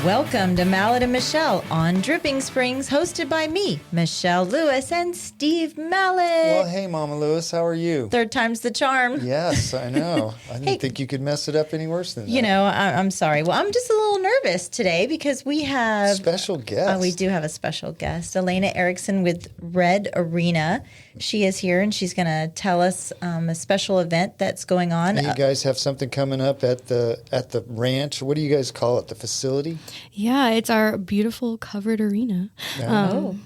Welcome to Mallett and Michelle on Dripping Springs, hosted by me, Michelle Lewis, and Steve Mallett. Well, hey, Mama Lewis, how are you? Third time's the charm. Yes, I know. I didn't think you could mess it up any worse than that. You know, I'm sorry. Well, I'm just a little nervous today because we have... Special guest. We do have a special guest, Elena Erickson with Red Arena. She is here, and she's going to tell us a special event that's going on. And you guys have something coming up at the ranch. What do you guys call it? The facility? Yeah, it's our beautiful covered arena.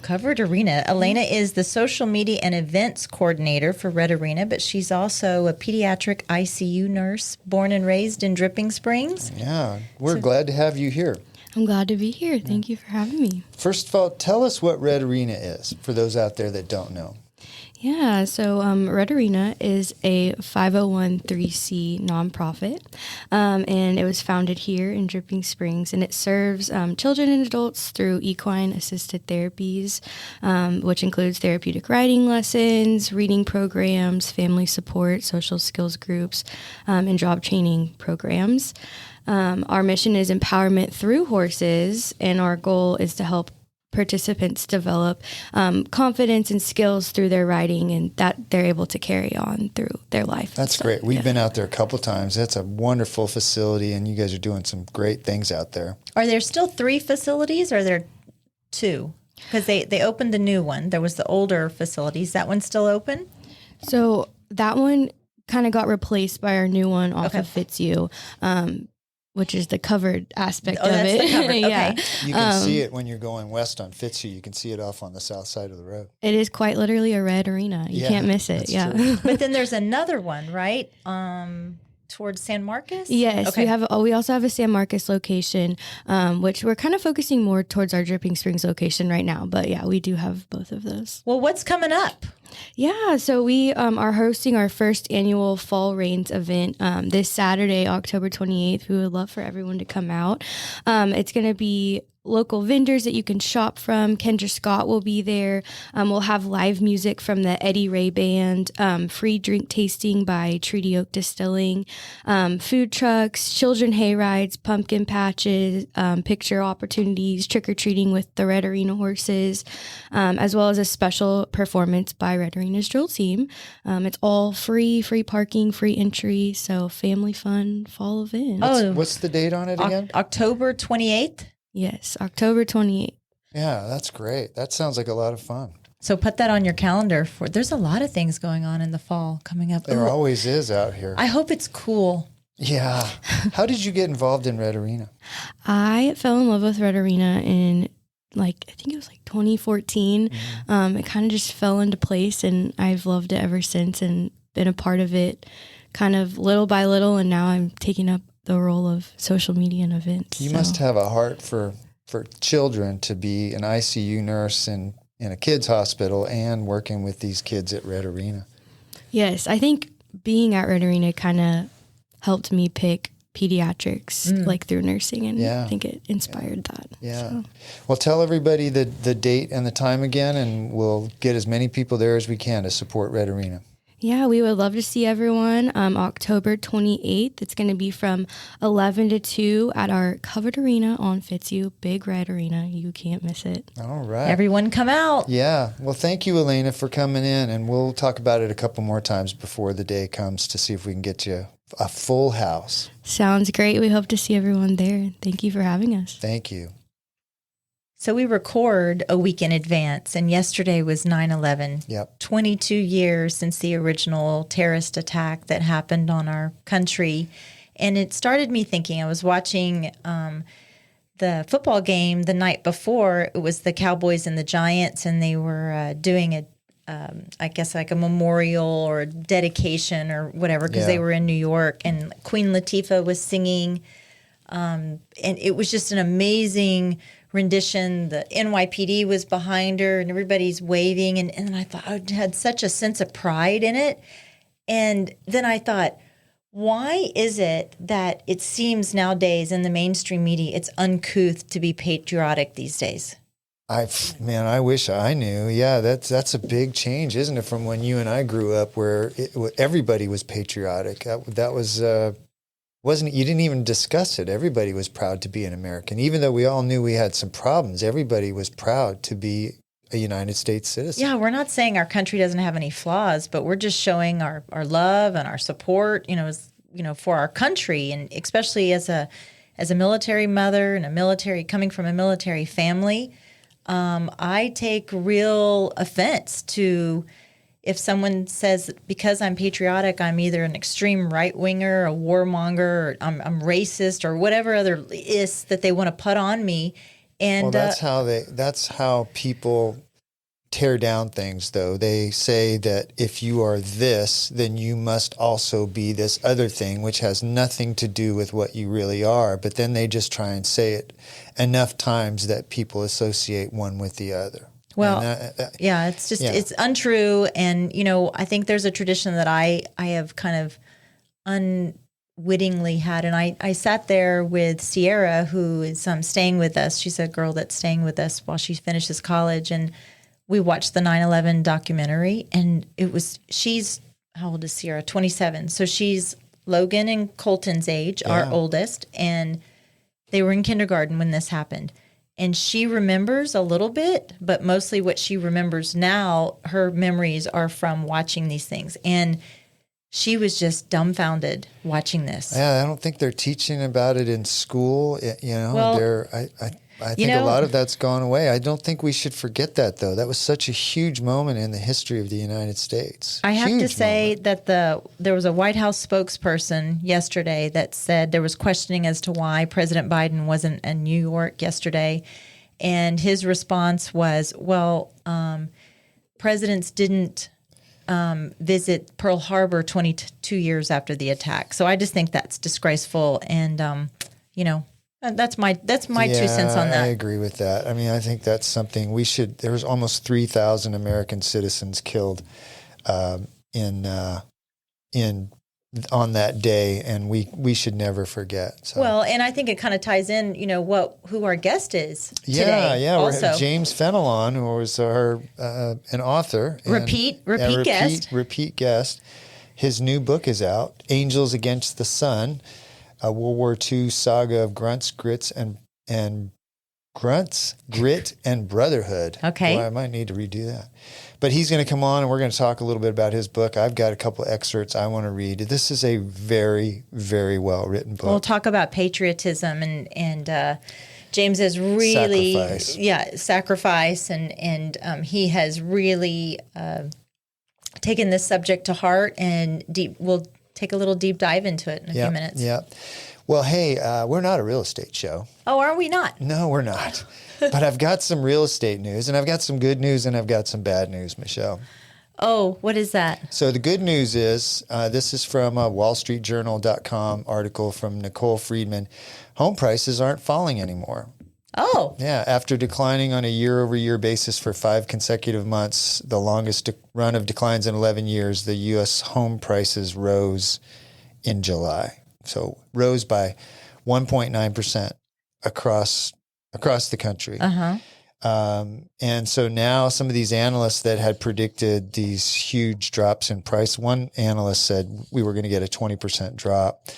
Covered Arena. Elena is the social media and events coordinator for Red Arena, but she's also a pediatric ICU nurse, born and raised in Dripping Springs. Yeah, we're glad to have you here. I'm glad to be here. Thank you for having me. First of all, tell us what Red Arena is for those out there that don't know. Yeah, so Red Arena is a 501(c) nonprofit, and it was founded here in Dripping Springs, and it serves children and adults through equine-assisted therapies, which includes therapeutic writing lessons, reading programs, family support, social skills groups, and job training programs. Our mission is empowerment through horses, and our goal is to help participants develop confidence and skills through their riding, and that they're able to carry on through their life. That's great. We've been out there a couple times. That's a wonderful facility, and you guys are doing some great things out there. Are there still 3 facilities, or are there 2? Because they opened the new one. There was the older facility. Is that one still open? So that one kind of got replaced by our new one off of Fitzhugh, which is the covered aspect of that's it. The covered. Yeah. Okay. You can see it when you're going west on Fitzhugh. You can see it off on the south side of the road. It is quite literally a red arena. You can't miss it. That's Yeah. true. But then there's another one, right? Towards San Marcos? Yes, Okay. we also have a San Marcos location, which we're kind of focusing more towards our Dripping Springs location right now. But yeah, we do have both of those. Well, what's coming up? Yeah, so we are hosting our first annual Fall Reins event this Saturday, October 28th. We would love for everyone to come out. It's going to be local vendors that you can shop from. Kendra Scott will be there. We'll have live music from the Eddie Ray Band, free drink tasting by Treaty Oak Distilling, food trucks, children hay rides, pumpkin patches, picture opportunities, trick-or-treating with the Red Arena horses, as well as a special performance by Red Arena's drill team. It's all free parking, free entry, so family fun fall event. What's the date on it again? October 28th? Yes, October 28th. Yeah, that's great. That sounds like a lot of fun. So put that on your calendar. There's a lot of things going on in the fall coming up. There always is out here. I hope it's cool. Yeah. How did you get involved in Red Arena? I fell in love with Red Arena in I think it was 2014. Mm-hmm. It kind of just fell into place, and I've loved it ever since and been a part of it kind of little by little, and now I'm taking up the role of social media and events. You must have a heart for children to be an ICU nurse in a kid's hospital and working with these kids at Red Arena. Yes, I think being at Red Arena kind of helped me pick pediatrics through nursing, and I think it inspired that. Yeah. So. Well, tell everybody the date and the time again, and we'll get as many people there as we can to support Red Arena. Yeah, we would love to see everyone. October 28th, it's going to be from 11 to 2 at our covered arena on Fitzhugh, Big Red Arena. You can't miss it. All right. Everyone come out. Yeah. Well, thank you, Elena, for coming in, and we'll talk about it a couple more times before the day comes to see if we can get you a full house. Sounds great. We hope to see everyone there. Thank you for having us. Thank you. So we record a week in advance, and yesterday was 9/11. Yep. 22 years since the original terrorist attack that happened on our country. And it started me thinking. I was watching the football game the night before. It was the Cowboys and the Giants, and they were doing I guess like a memorial or a dedication or whatever, because they were in New York, and Queen Latifah was singing. And it was just an amazing rendition. The NYPD was behind her, and everybody's waving. And I thought I had such a sense of pride in it. And then I thought, why is it that it seems nowadays in the mainstream media it's uncouth to be patriotic these days? I wish I knew. Yeah, that's a big change, isn't it, from when you and I grew up, where everybody was patriotic. That was you didn't even discuss it. Everybody was proud to be an American. Even though we all knew we had some problems, everybody was proud to be a United States citizen. Yeah, we're not saying our country doesn't have any flaws, but we're just showing our love and our support, for our country, and especially as a military mother and coming from a military family. I take real offense to if someone says because I'm patriotic, I'm either an extreme right winger, a warmonger, or I'm racist, or whatever other is that they want to put on me. And that's how people tear down things, though. They say that if you are this, then you must also be this other thing, which has nothing to do with what you really are. But then they just try and say it enough times that people associate one with the other. Well, it's just, it's untrue. And, I think there's a tradition that I have kind of unwittingly had. And I sat there with Sierra, who is staying with us. She's a girl that's staying with us while she finishes college. And we watched the 9/11 documentary. And she's, how old is Sierra? 27. So she's Logan and Colton's age, our oldest. And they were in kindergarten when this happened. And she remembers a little bit, but mostly what she remembers now, her memories are from watching these things. And she was just dumbfounded watching this. Yeah, I don't think they're teaching about it in school. Well, I think a lot of that's gone away. I don't think we should forget that, though. That was such a huge moment in the history of the United States. I have to say that there was a White House spokesperson yesterday that said there was questioning as to why President Biden wasn't in New York yesterday. And his response was, presidents didn't visit Pearl Harbor 22 years after the attack. So I just think that's disgraceful. And, that's my 2 cents on that. I agree with that. I mean, I think that's something there was almost 3,000 American citizens killed on that day, and we should never forget. So. Well, and I think it kind of ties in, who our guest is today. Yeah. Also, James Fenelon, who was an author, repeat guest. His new book is out, Angels Against the Sun. A World War II saga of grit, and brotherhood. Okay. Boy, I might need to redo that. But he's going to come on, and we're going to talk a little bit about his book. I've got a couple excerpts I want to read. This is a very, very well-written book. We'll talk about patriotism, and James is really... sacrifice, and he has really taken this subject to heart, and we'll take a little deep dive into it in a few minutes. Yeah. Well, hey, we're not a real estate show. Oh, are we not? No, we're not. But I've got some real estate news, and I've got some good news, and I've got some bad news, Michelle. Oh, what is that? So the good news is, this is from a WallStreetJournal.com article from Nicole Friedman. Home prices aren't falling anymore. Oh. Yeah, after declining on a year-over-year basis for 5 consecutive months, the longest run of declines in 11 years, the U.S. home prices rose in July. So rose by 1.9% across the country. Uh-huh. And so now some of these analysts that had predicted these huge drops in price, one analyst said we were going to get a 20% drop.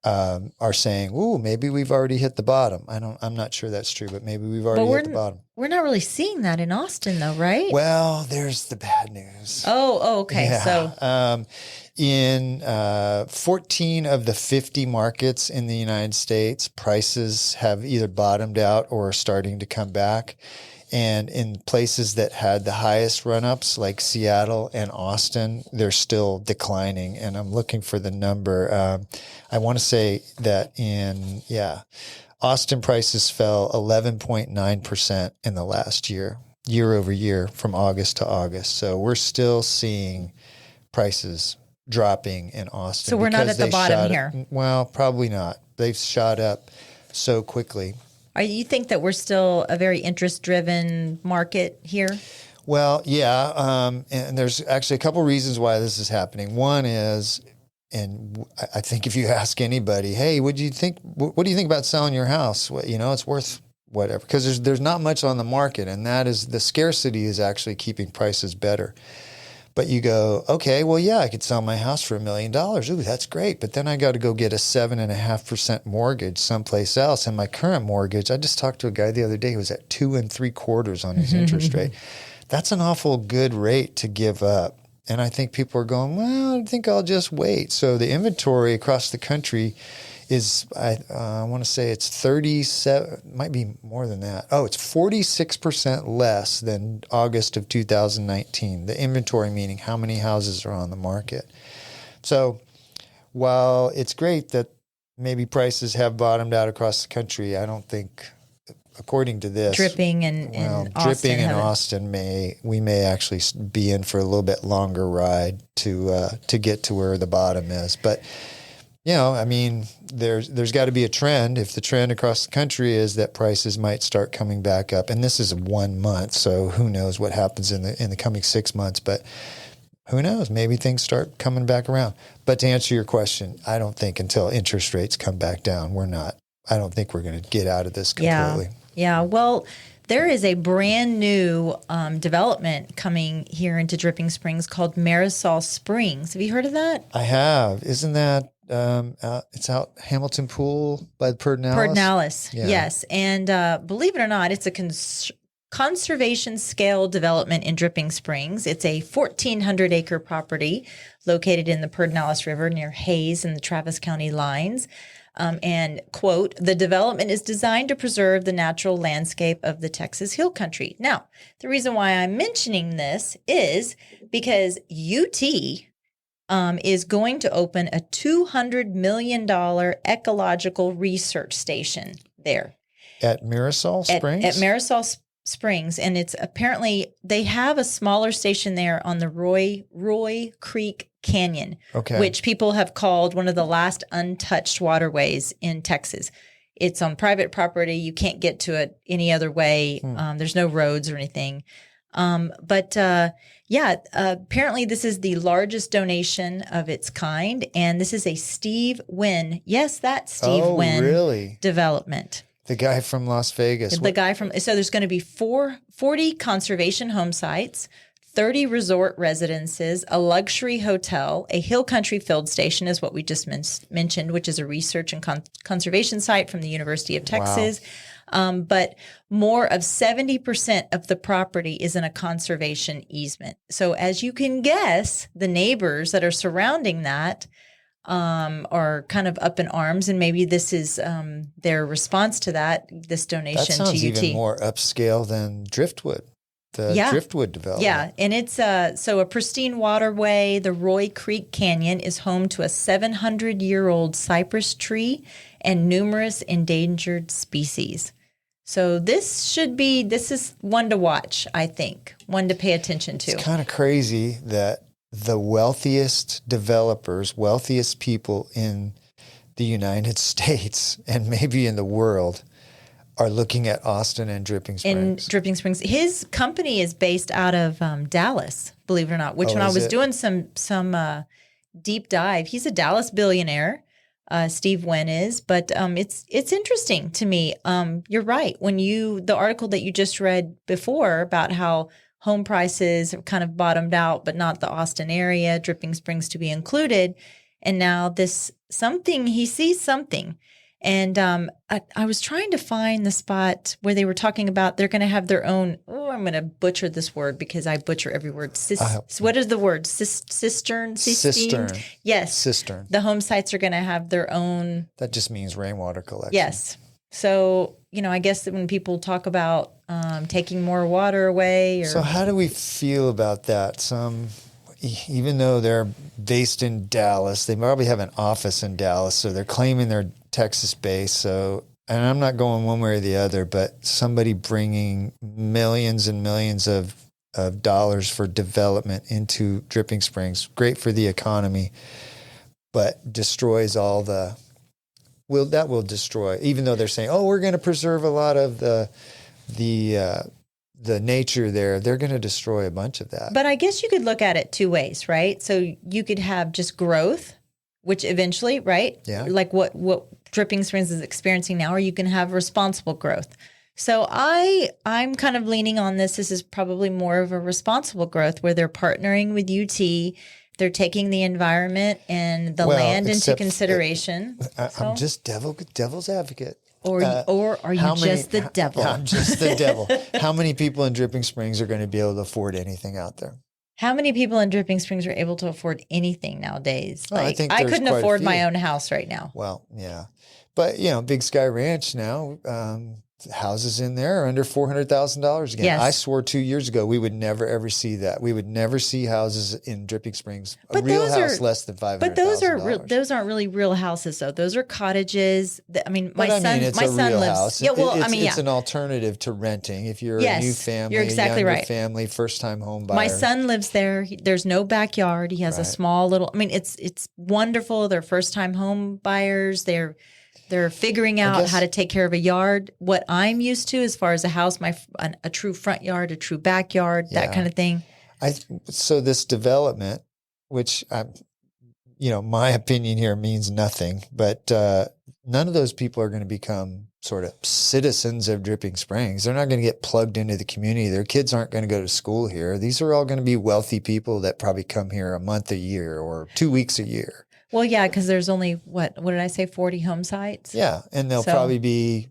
Are saying, "Ooh, maybe we've already hit the bottom." I'm not sure that's true, but maybe we've already hit the bottom. We're not really seeing that in Austin, though, right? Well, there's the bad news. Oh, okay. Yeah. So, in 14 of the 50 markets in the United States, prices have either bottomed out or are starting to come back. And in places that had the highest run-ups, like Seattle and Austin, they're still declining. And I'm looking for the number. I want to say that Austin prices fell 11.9% in the last year over year, from August to August. So we're still seeing prices dropping in Austin. So we're not at the bottom here. Well, probably not. They've shot up so quickly. You think that we're still a very interest-driven market here? Well, yeah, and there's actually a couple reasons why this is happening. One is, and I think if you ask anybody, hey, what do you think about selling your house? Well, it's worth whatever, because there's not much on the market, and that is the scarcity is actually keeping prices better. But you go, okay, well, yeah, I could sell my house for $1 million. Ooh, that's great. But then I got to go get a 7.5% mortgage someplace else. And my current mortgage, I just talked to a guy the other day who was at 2.75% on his interest rate. That's an awful good rate to give up. And I think people are going, well, I think I'll just wait. So the inventory across the country is, I want to say it's 37, might be more than that. Oh, it's 46% less than August of 2019. The inventory, meaning how many houses are on the market. So while it's great that maybe prices have bottomed out across the country, I don't think, according to this, Dripping and dripping in Austin we may actually be in for a little bit longer ride to get to where the bottom is. But I mean, there's got to be a trend. If the trend across the country is that prices might start coming back up, and this is 1 month, so who knows what happens in the coming 6 months? But who knows? Maybe things start coming back around. But to answer your question, I don't think until interest rates come back down, I don't think we're going to get out of this completely. Yeah. Well, there is a brand new development coming here into Dripping Springs called Marisol Springs. Have you heard of that? I have. Isn't that it's out Hamilton Pool by the Pedernales? Pedernales, yes. And believe it or not, it's a conservation scale development in Dripping Springs. It's a 1,400 acre property located in the Pedernales River near Hayes and the Travis County lines. And, quote, the development is designed to preserve the natural landscape of the Texas Hill Country. Now, the reason why I'm mentioning this is because UT is going to open a $200 million ecological research station there. At Marisol Springs? At Marisol Springs. And it's apparently, they have a smaller station there on the Roy Creek Canyon, which people have called one of the last untouched waterways in Texas. It's on private property. You can't get to it any other way. There's no roads or anything. Apparently this is the largest donation of its kind. And this is a Steve Wynn. Yes, that's Steve Wynn really? Development. The guy from Las Vegas. So there's going to be 40 conservation home sites, 30 resort residences, a luxury hotel, a hill country field station is what we just mentioned, which is a research and conservation site from the University of Texas. Wow. But more of 70% of the property is in a conservation easement. So as you can guess, the neighbors that are surrounding that are kind of up in arms, and maybe this is their response to this donation to UT. That sounds even more upscale than Driftwood. Driftwood development. Yeah, and it's so a pristine waterway. The Roy Creek Canyon is home to a 700-year-old cypress tree and numerous endangered species. So this is one to watch, I think, one to pay attention to. It's kind of crazy that the wealthiest developers, wealthiest people in the United States and maybe in the world are looking at Austin and Dripping Springs. His company is based out of Dallas, believe it or not, which when I was doing some deep dive, he's a Dallas billionaire, Steve Wynn is, but it's interesting to me. You're right. When the article that you just read before about how home prices have kind of bottomed out, but not the Austin area, Dripping Springs to be included. And now he sees something. And I was trying to find the spot where they were talking about they're going to have their own, I'm going to butcher this word because I butcher every word. What is the word? Cistern? Cistern. Yes. Cistern. The home sites are going to have their own. That just means rainwater collection. Yes. So, I guess that when people talk about taking more water away. So how do we feel about that? Even though they're based in Dallas, they probably have an office in Dallas, so they're claiming their Texas base. So, and I'm not going one way or the other, but somebody bringing millions and millions of dollars for development into Dripping Springs, great for the economy, but destroys all that will destroy, even though they're saying, we're going to preserve a lot of the nature there, they're going to destroy a bunch of that. But I guess you could look at it two ways, right? So you could have just growth, which eventually, right? Yeah. Like what Dripping Springs is experiencing now, or you can have responsible growth. So I'm kind of leaning on this. This is probably more of a responsible growth where they're partnering with UT. They're taking the environment and the land into consideration. I'm just devil's advocate. Or are you just the devil? I'm just the devil. How many people in Dripping Springs are going to be able to afford anything out there? How many people in Dripping Springs are able to afford anything nowadays? Well, Like, I think I couldn't there's quite a afford few. my own house right now. Well, yeah. But, Big Sky Ranch now, houses in there are under $400,000 again. Yes. I swore 2 years ago we would never, ever see that. We would never see houses in Dripping Springs, But real those house are- less than $500,000. But those aren't really real houses, though. Those are cottages. My But son it's my a son real lives. house. Yeah, well, It's an alternative to renting. If you're Yes, a new family, you're exactly a younger right. family, first-time home buyer. My son lives there. There's no backyard. He has a small little. It's wonderful. They're first time home buyers. They're figuring out how to take care of a yard. What I'm used to, as far as a house, a true front yard, a true backyard, that kind of thing. So this development, which my opinion here means nothing, but none of those people are going to become sort of citizens of Dripping Springs. They're not going to get plugged into the community. Their kids aren't going to go to school here. These are all going to be wealthy people that probably come here a month a year or 2 weeks a year. Well, yeah, because there's only what did I say, 40 home sites? Yeah, and they'll probably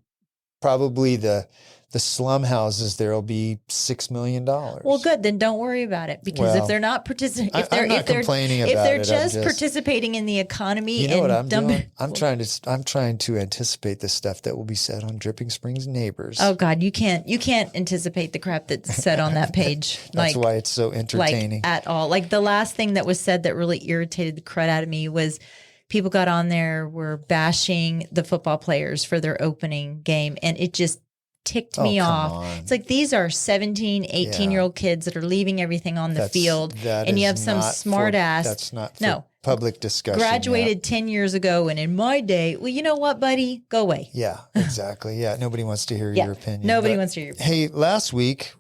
the slum houses there'll be $6 million. Well, good. Then don't worry about it, because if they're not participating, I'm not complaining about it. if they're I'm just participating in the economy, you know what I'm doing? I'm trying to anticipate the stuff that will be said on Dripping Springs Neighbors. Oh God, you can't anticipate the crap that's said on that page. That's why it's so entertaining. At all. Like the last thing that was said that really irritated the crud out of me was people got on there, were bashing the football players for their opening game, and it just ticked me off. On. It's like these are 17, 18-year-old kids that are leaving everything on the field, and you have some smart ass. That's not for public discussion. Graduated 10 years ago, and in my day, well, you know what, buddy? Go away. Yeah, exactly. Yeah, nobody wants to hear your opinion. Nobody wants to hear your opinion. Hey, last week,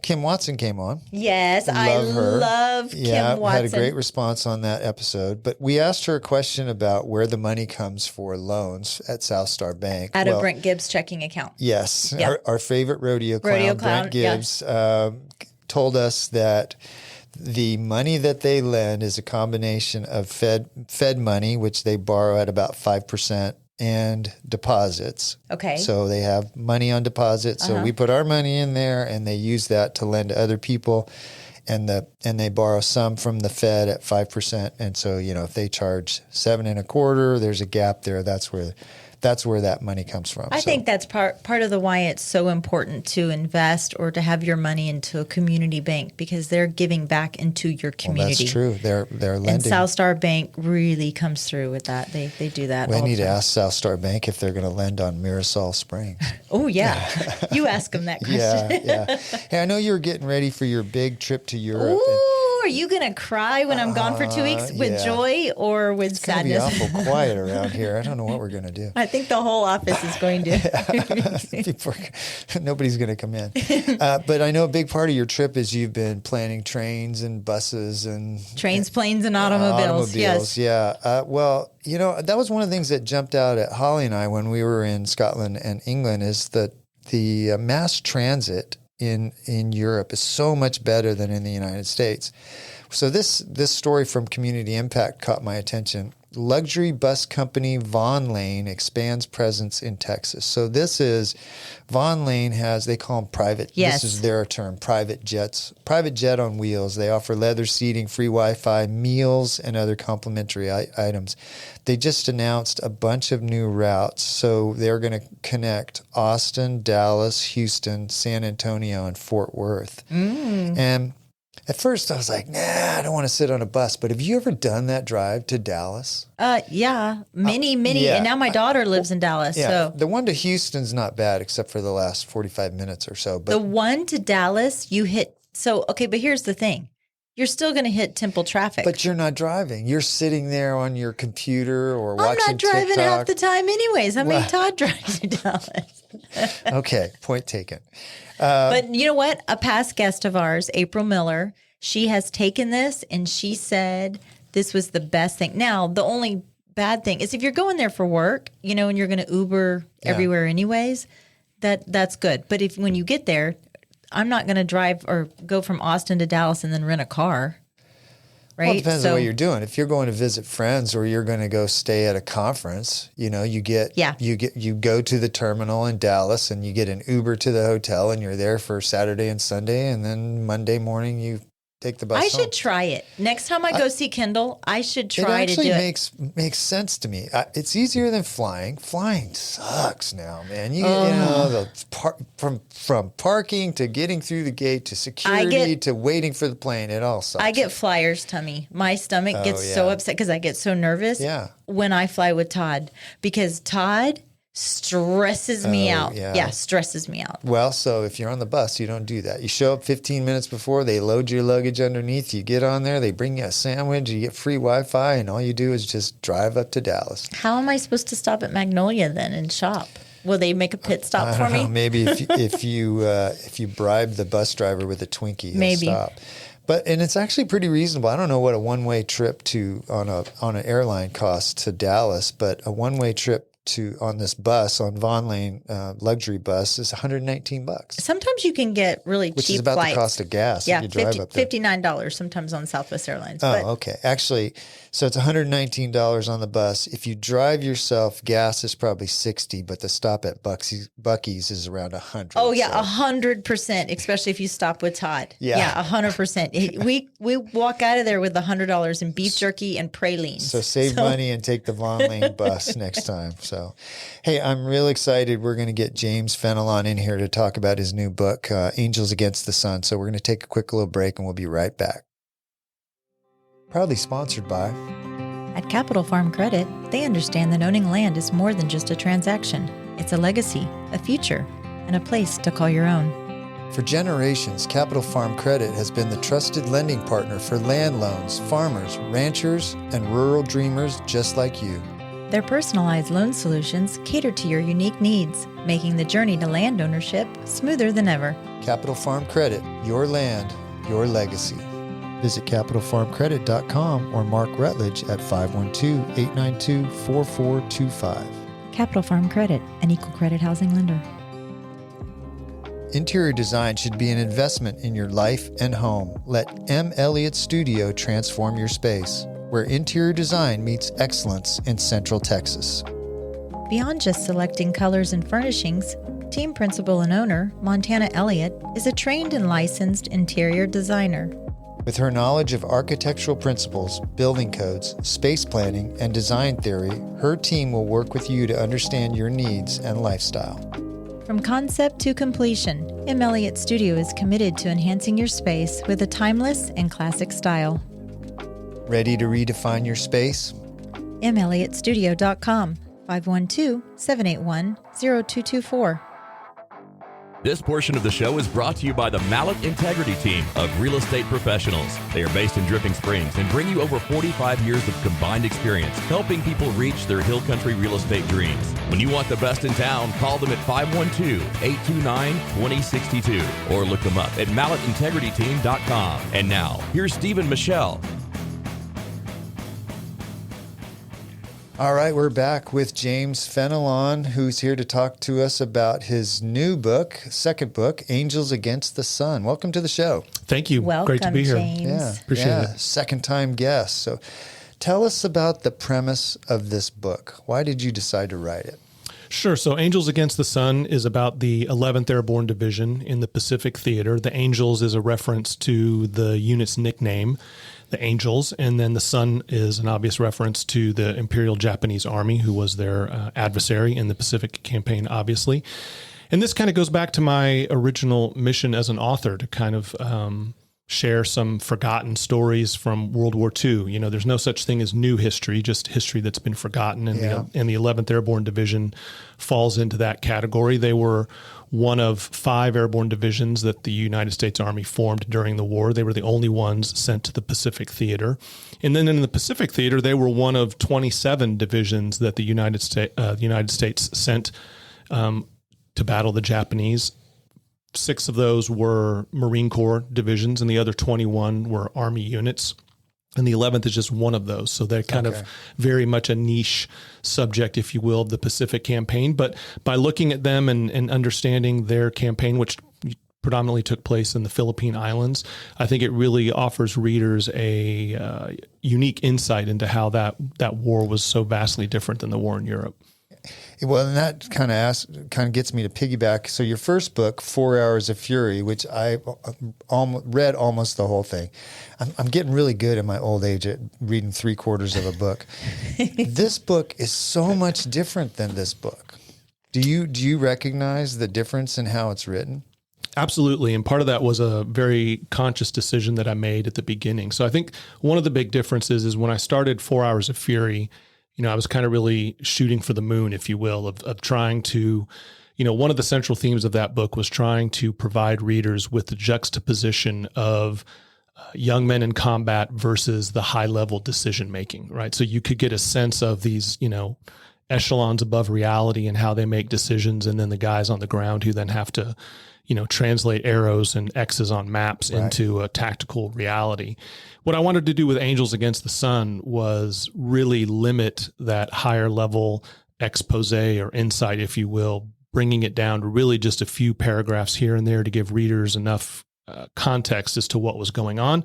Kim Watson came on. Yes, I love Kim Watson. Had a great response on that episode. But we asked her a question about where the money comes for loans at South Star Bank. Out of Brent Gibbs' checking account. Yes. Our favorite rodeo clown, Brent Gibbs, told us that the money that they lend is a combination of Fed money, which they borrow at about 5%, and deposits. Okay. So they have money on deposit. So we put our money in there, and they use that to lend to other people, and they borrow some from the Fed at 5%. And so if they charge 7.25%, there's a gap there. That's where that money comes from. I think that's part of the why it's so important to invest or to have your money into a community bank, because they're giving back into your community. Well, that's true. They're lending. And South Star Bank really comes through with that. They do that. We need to ask South Star Bank if they're going to lend on Mirasol Springs. Oh yeah, you ask them that question. Yeah. Hey, I know you were getting ready for your big trip to Europe. Ooh, are you going to cry when I'm gone for 2 weeks with joy or with sadness? It's going to be awful quiet around here. I don't know what we're going to do. I think the whole office is going to. Nobody's going to come in. But I know a big part of your trip is you've been planning trains and buses and trains, planes, and automobiles. Yes. Yeah. Well, that was one of the things that jumped out at Holly and I when we were in Scotland and England, is that the mass transit in Europe is so much better than in the United States. So this story from Community Impact caught my attention. Luxury bus company Vonlane expands presence in Texas. So this is, Vonlane has, they call them private. Yes. This is their term, private jets. Private jet on wheels. They offer leather seating, free Wi-Fi, meals, and other complimentary items. They just announced a bunch of new routes. So they're going to connect Austin, Dallas, Houston, San Antonio, and Fort Worth. And at first I was like, nah, I don't want to sit on a bus. But have you ever done that drive to Dallas? Yeah, many. And now my daughter lives in Dallas. Yeah, so the one to Houston's not bad, except for the last 45 minutes or so. But the one to Dallas, you hit. So, okay, but here's the thing. You're still going to hit Temple traffic. But you're not driving. You're sitting there on your computer or watching TikTok. I'm not driving half the time anyways. I made Todd drive to Dallas. Okay, point taken. But you know what? A past guest of ours, April Miller, she has taken this and she said this was the best thing. Now, the only bad thing is if you're going there for work, and you're going to Uber everywhere anyways, That's good. But when you get there, I'm not going to drive or go from Austin to Dallas and then rent a car. Right? Well, it depends on what you're doing. If you're going to visit friends or you're going to go stay at a conference, you go to the terminal in Dallas and you get an Uber to the hotel and you're there for Saturday and Sunday, and then Monday morning you take the bus home. Should try it. Next time I go see Kendall, I should try to do it. It actually makes sense to me. It's easier than flying. Flying sucks now, man. From parking to getting through the gate to security to waiting for the plane, it all sucks. I get flyer's tummy. My stomach gets so upset because I get so nervous when I fly with Todd, because Todd stresses me out. Yeah, stresses me out. Well, so if you're on the bus, you don't do that. You show up 15 minutes before, they load your luggage underneath, you get on there, they bring you a sandwich, you get free Wi-Fi, and all you do is just drive up to Dallas. How am I supposed to stop at Magnolia then and shop? Will they make a pit stop for me? Maybe if you bribe the bus driver with a Twinkie, he'll stop. And it's actually pretty reasonable. I don't know what a one-way trip on an airline costs to Dallas, but a one-way trip on this bus, on Vonlane luxury bus, is $119. Sometimes you can get really cheap flights. Which is about the cost of gas. Yeah, if you drive up there. $59 sometimes on Southwest Airlines. Okay. Actually, so it's $119 on the bus. If you drive yourself, gas is probably $60, but the stop at Buc-ee's is around $100. Oh yeah, 100%. Especially if you stop with Todd. Yeah, 100%. We walk out of there with $100 in beef jerky and pralines. So save money and take the Vonlane bus next time. So, hey, I'm real excited. We're going to get James Fenelon in here to talk about his new book, Angels Against the Sun. So we're going to take a quick little break and we'll be right back. Proudly sponsored by... At Capital Farm Credit, they understand that owning land is more than just a transaction. It's a legacy, a future, and a place to call your own. For generations, Capital Farm Credit has been the trusted lending partner for land loans, farmers, ranchers, and rural dreamers just like you. Their personalized loan solutions cater to your unique needs, making the journey to land ownership smoother than ever. Capital Farm Credit, your land, your legacy. Visit CapitalFarmCredit.com or Mark Rutledge at 512-892-4425. Capital Farm Credit, an equal credit housing lender. Interior design should be an investment in your life and home. Let M. Elliott Studio transform your space, where interior design meets excellence in Central Texas. Beyond just selecting colors and furnishings, team principal and owner Montana Elliott is a trained and licensed interior designer. With her knowledge of architectural principles, building codes, space planning, and design theory, her team will work with you to understand your needs and lifestyle. From concept to completion, M. Elliott Studio is committed to enhancing your space with a timeless and classic style. Ready to redefine your space? melliottstudio.com, 512-781-0224. This portion of the show is brought to you by the Mallett Integrity Team of real estate professionals. They are based in Dripping Springs and bring you over 45 years of combined experience helping people reach their hill country real estate dreams. When you want the best in town, call them at 512-829-2062 or look them up at mallettintegrityteam.com. And now, here's Steve and Michelle. All right, we're back with James Fenelon, who's here to talk to us about his new book, second book, Angels Against the Sun. Welcome to the show. Thank you. Welcome, great to be here. James. Yeah, Appreciate it. Second-time guest. So tell us about the premise of this book. Why did you decide to write it? Sure. So Angels Against the Sun is about the 11th Airborne Division in the Pacific Theater. The Angels is a reference to the unit's nickname, the Angels, and then the Sun is an obvious reference to the Imperial Japanese Army, who was their adversary in the Pacific Campaign, obviously. And this kind of goes back to my original mission as an author to kind of share some forgotten stories from World War II. You know, there's no such thing as new history, just history that's been forgotten. And the 11th Airborne Division falls into that category. They were one of 5 airborne divisions that the United States Army formed during the war. They were the only ones sent to the Pacific Theater. And then in the Pacific Theater, they were one of 27 divisions that the United States sent to battle the Japanese. 6 of those were Marine Corps divisions, and the other 21 were Army units. And the 11th is just one of those. So they're kind of very much a niche subject, if you will, of the Pacific campaign. But by looking at them and understanding their campaign, which predominantly took place in the Philippine Islands, I think it really offers readers a unique insight into how that war was so vastly different than the war in Europe. Well, and that kind of gets me to piggyback. So your first book, 4 Hours of Fury, which I read almost the whole thing. I'm getting really good in my old age at reading 3/4 of a book. This book is so much different than this book. Do you recognize the difference in how it's written? Absolutely. And part of that was a very conscious decision that I made at the beginning. So I think one of the big differences is when I started 4 Hours of Fury, I was kind of really shooting for the moon, if you will, of trying to, one of the central themes of that book was trying to provide readers with the juxtaposition of young men in combat versus the high level decision making, right? So you could get a sense of these, echelons above reality and how they make decisions, and then the guys on the ground who then have to, translate arrows and X's on maps into a tactical reality. What I wanted to do with Angels Against the Sun was really limit that higher level expose or insight, if you will, bringing it down to really just a few paragraphs here and there to give readers enough context as to what was going on,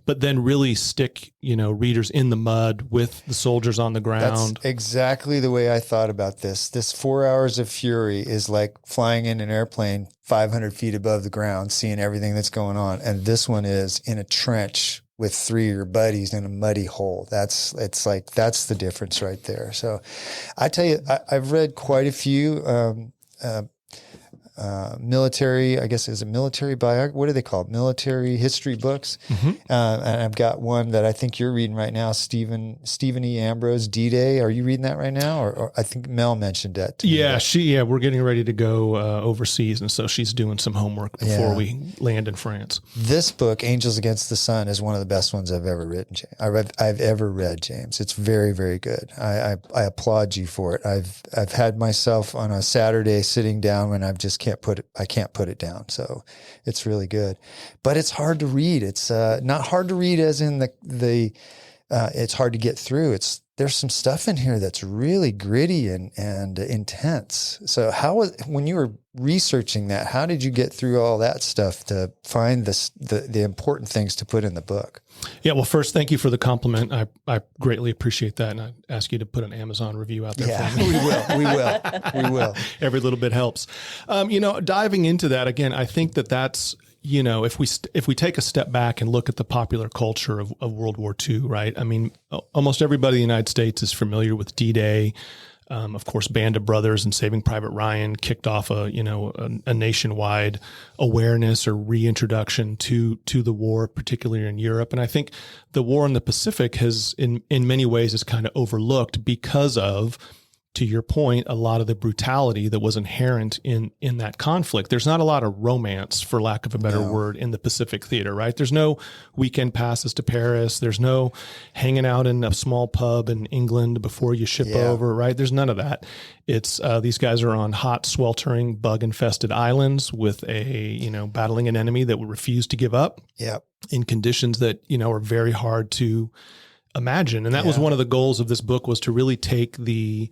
but then really stick, readers in the mud with the soldiers on the ground. That's exactly the way I thought about this. This 4 Hours of Fury is like flying in an airplane 500 feet above the ground, seeing everything that's going on. And this one is in a trench with 3 of your buddies in a muddy hole. That's the difference right there. So I tell you, I've read quite a few, military, I guess is a military biography. What are they called? Military history books. Mm-hmm. And I've got one that I think you're reading right now, Stephen E. Ambrose, D-Day. Are you reading that right now? Or I think Mel mentioned that to me. We're getting ready to go overseas. And so she's doing some homework before we land in France. This book, Angels Against the Sun, is one of the best ones I've ever written, I've ever read, James. It's very, very good. I applaud you for it. I've had myself on a Saturday sitting down when I can't put it down. So it's really good, but it's hard to read. It's not hard to read as in it's hard to get through. There's some stuff in here that's really gritty and intense. So when you were researching that, how did you get through all that stuff to find the important things to put in the book? Yeah, well, first, thank you for the compliment. I greatly appreciate that, and I ask you to put an Amazon review out there for me. We will. Every little bit helps. Diving into that again, I think that's if we take a step back and look at the popular culture of World War II, right? I mean, almost everybody in the United States is familiar with D-Day. Of course, Band of Brothers and Saving Private Ryan kicked off a nationwide awareness or reintroduction to the war, particularly in Europe. And I think the war in the Pacific has, in many ways, is kind of overlooked because of, to your point, a lot of the brutality that was inherent in that conflict. There's not a lot of romance, for lack of a better word, in the Pacific theater, right? There's no weekend passes to Paris. There's no hanging out in a small pub in England before you ship over, right? There's none of that. It's these guys are on hot, sweltering, bug-infested islands with battling an enemy that would refuse to give up in conditions that, are very hard to imagine. And that was one of the goals of this book, was to really take the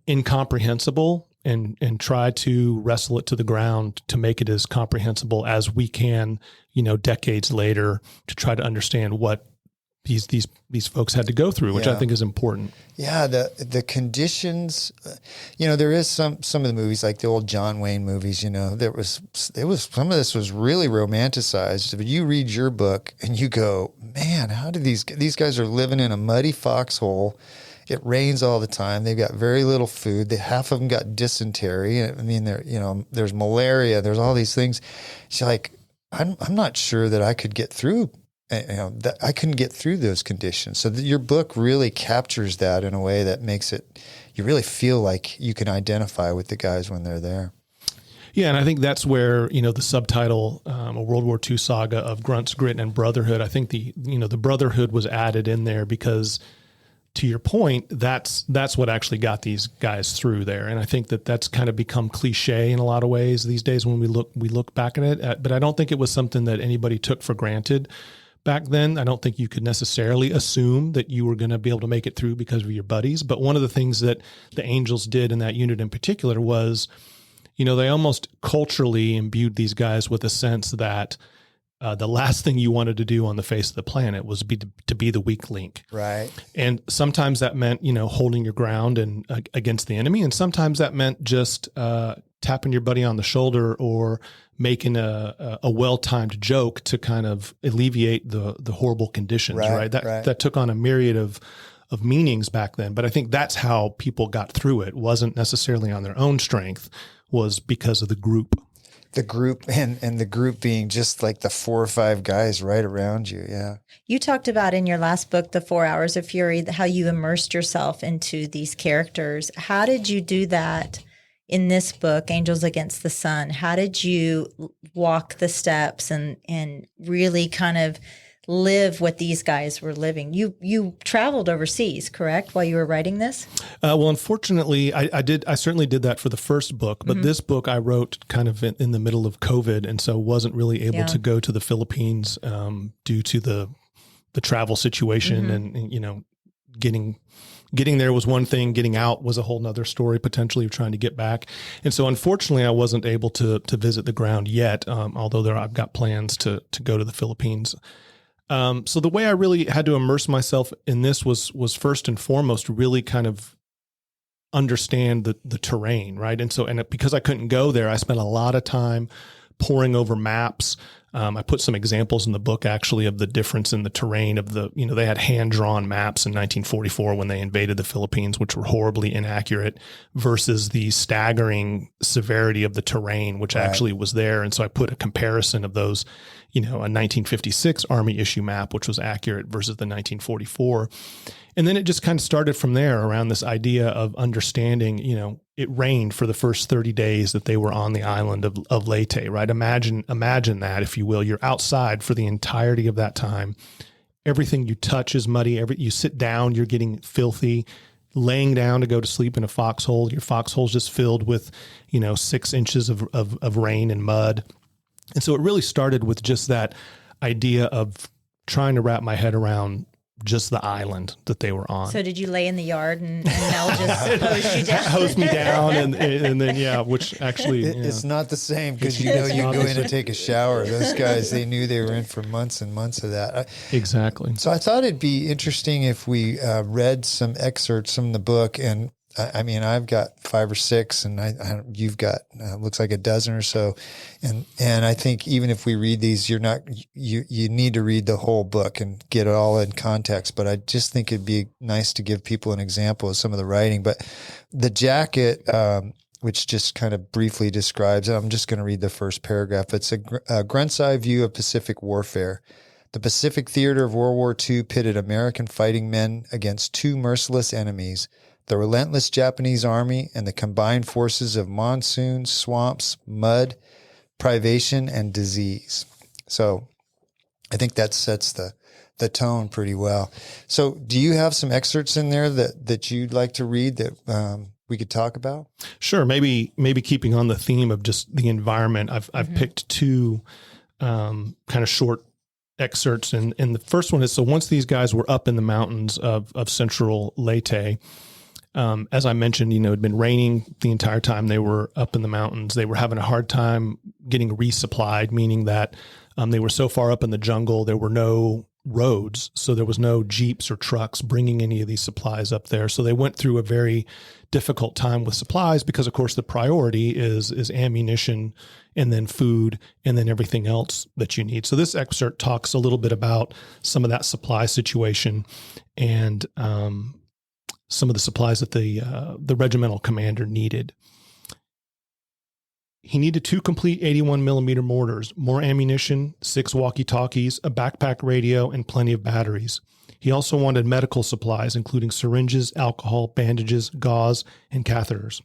incomprehensible and try to wrestle it to the ground to make it as comprehensible as we can, decades later, to try to understand what these folks had to go through, which I think is important. Yeah, the conditions, there is some of the movies, like the old John Wayne movies, there was some of this was really romanticized. But you read your book and you go, man, how do these guys are living in a muddy foxhole? It rains all the time. They've got very little food. Half of them got dysentery. I mean, there's malaria. There's all these things. She's like, I'm not sure that I could get through. That I couldn't get through those conditions. So your book really captures that in a way that makes it, you really feel like you can identify with the guys when they're there. Yeah, and I think that's where, the subtitle, a World War II saga of grunts, grit, and brotherhood, I think the brotherhood was added in there because, to your point, that's what actually got these guys through there. And I think that's kind of become cliche in a lot of ways these days when we look back at it. But I don't think it was something that anybody took for granted. back then. I don't think you could necessarily assume that you were going to be able to make it through because of your buddies. But one of the things that the Angels did in that unit in particular was, they almost culturally imbued these guys with a sense that the last thing you wanted to do on the face of the planet was to be the weak link. Right. And sometimes that meant, holding your ground and against the enemy. And sometimes that meant just tapping your buddy on the shoulder or making a well-timed joke to kind of alleviate the horrible conditions, right? That took on a myriad of meanings back then. But I think that's how people got through it. Wasn't necessarily on their own strength, was because of the group. The group and the group being just like the 4 or 5 guys right around you. Yeah. You talked about in your last book, The 4 Hours of Fury, how you immersed yourself into these characters. How did you do that in this book, Angels Against the Sun? How did you walk the steps and really kind of live what these guys were living? You traveled overseas, correct, while you were writing this? Well, unfortunately, I did. I certainly did that for the first book, but this book I wrote kind of in the middle of COVID, and so wasn't really able to go to the Philippines due to the travel situation, and getting there was one thing, getting out was a whole nother story, potentially of trying to get back. And so unfortunately I wasn't able to visit the ground yet, although I've got plans to go to the Philippines. So the way I really had to immerse myself in this was first and foremost really kind of understand the terrain, right? And because I couldn't go there, I spent a lot of time poring over maps. I put some examples in the book actually of the difference in the terrain of they had hand-drawn maps in 1944 when they invaded the Philippines, which were horribly inaccurate, versus the staggering severity of the terrain, which actually was there. And so I put a comparison of those, a 1956 Army issue map, which was accurate, versus the 1944. And then it just kind of started from there around this idea of understanding, it rained for the first 30 days that they were on the island of Leyte, right? Imagine that, if you will. You're outside for the entirety of that time. Everything you touch is muddy. You sit down, you're getting filthy. Laying down to go to sleep in a foxhole, your foxhole's just filled with, 6 inches of rain and mud. And so it really started with just that idea of trying to wrap my head around just the island that they were on. So did you lay in the yard and Mel just hosed you down? Hosed me down and then, which actually... It's not the same because you go in and take a shower. Those guys, they knew they were in for months and months of that. Exactly. So I thought it'd be interesting if we read some excerpts from the book. And I mean, I've got 5 or 6 and you've got, looks like a dozen or so. And I think even if we read these, you need to read the whole book and get it all in context. But I just think it'd be nice to give people an example of some of the writing. But the jacket, which just kind of briefly describes, I'm just going to read the first paragraph. It's a grunt's eye view of Pacific warfare. The Pacific theater of World War II pitted American fighting men against 2 merciless enemies, the relentless Japanese army and the combined forces of monsoons, swamps, mud, privation, and disease. So I think that sets the tone pretty well. So do you have some excerpts in there that you'd like to read that we could talk about? Sure. Maybe keeping on the theme of just the environment, I've picked 2 kind of short excerpts. And the first one is, so once these guys were up in the mountains of central Leyte, as I mentioned, it had been raining the entire time they were up in the mountains. They were having a hard time getting resupplied, meaning that they were so far up in the jungle, there were no roads. So there was no jeeps or trucks bringing any of these supplies up there. So they went through a very difficult time with supplies because, of course, the priority is ammunition and then food and then everything else that you need. So this excerpt talks a little bit about some of that supply situation and some of the supplies that the regimental commander needed. He needed 2 complete 81 millimeter mortars, more ammunition, 6 walkie-talkies, a backpack radio, and plenty of batteries. He also wanted medical supplies, including syringes, alcohol, bandages, gauze, and catheters.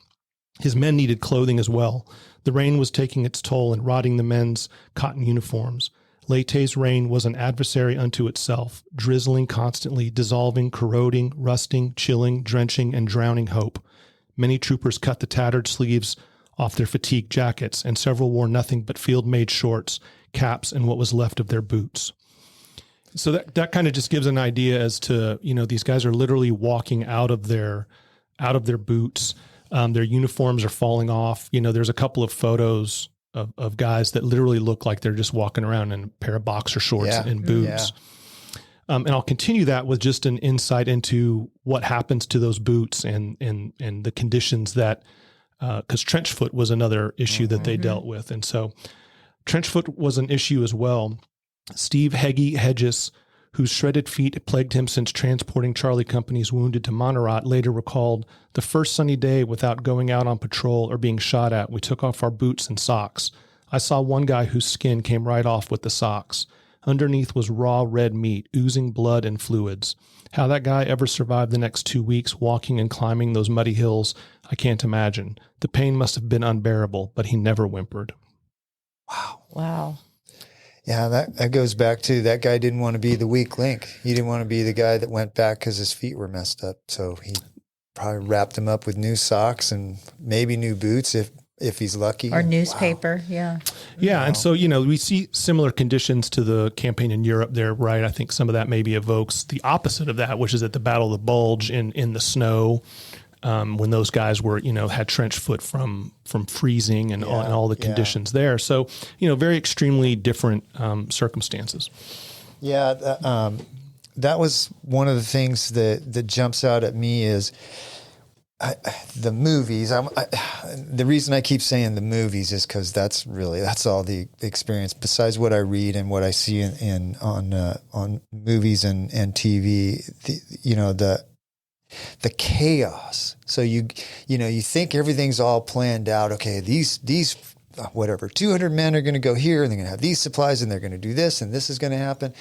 His men needed clothing as well. The rain was taking its toll and rotting the men's cotton uniforms. Leyte's rain was an adversary unto itself, drizzling constantly, dissolving, corroding, rusting, chilling, drenching, and drowning hope. Many troopers cut the tattered sleeves off their fatigue jackets, and several wore nothing but field-made shorts, caps, and what was left of their boots. So that kind of just gives an idea as to, these guys are literally walking out of their boots. Their uniforms are falling off. There's a couple of photos of guys that literally look like they're just walking around in a pair of boxer shorts and boots. And I'll continue that with just an insight into what happens to those boots and the conditions that, because trench foot was another issue that they dealt with. And so trench foot was an issue as well. Steve Hedges, whose shredded feet plagued him since transporting Charlie Company's wounded to Montserrat, later recalled, "The first sunny day without going out on patrol or being shot at, we took off our boots and socks. I saw one guy whose skin came right off with the socks. Underneath was raw red meat, oozing blood and fluids. How that guy ever survived the next 2 weeks walking and climbing those muddy hills, I can't imagine. The pain must have been unbearable, but he never whimpered." Wow. Yeah, that goes back to that guy didn't want to be the weak link. He didn't want to be the guy that went back because his feet were messed up. So he probably wrapped him up with new socks and maybe new boots if he's lucky. Or newspaper, yeah. Yeah, and so, we see similar conditions to the campaign in Europe there, right? I think some of that maybe evokes the opposite of that, which is at the Battle of the Bulge in the snow, when those guys were, had trench foot from freezing and all the conditions there. So, very extremely different circumstances. Yeah, that was one of the things that jumps out at me is the movies. The reason I keep saying the movies is because that's all the experience. Besides what I read and what I see on movies and TV, the chaos. So you think everything's all planned out. Okay, these 200 men are going to go here and they're going to have these supplies and they're going to do this and this is going to happen.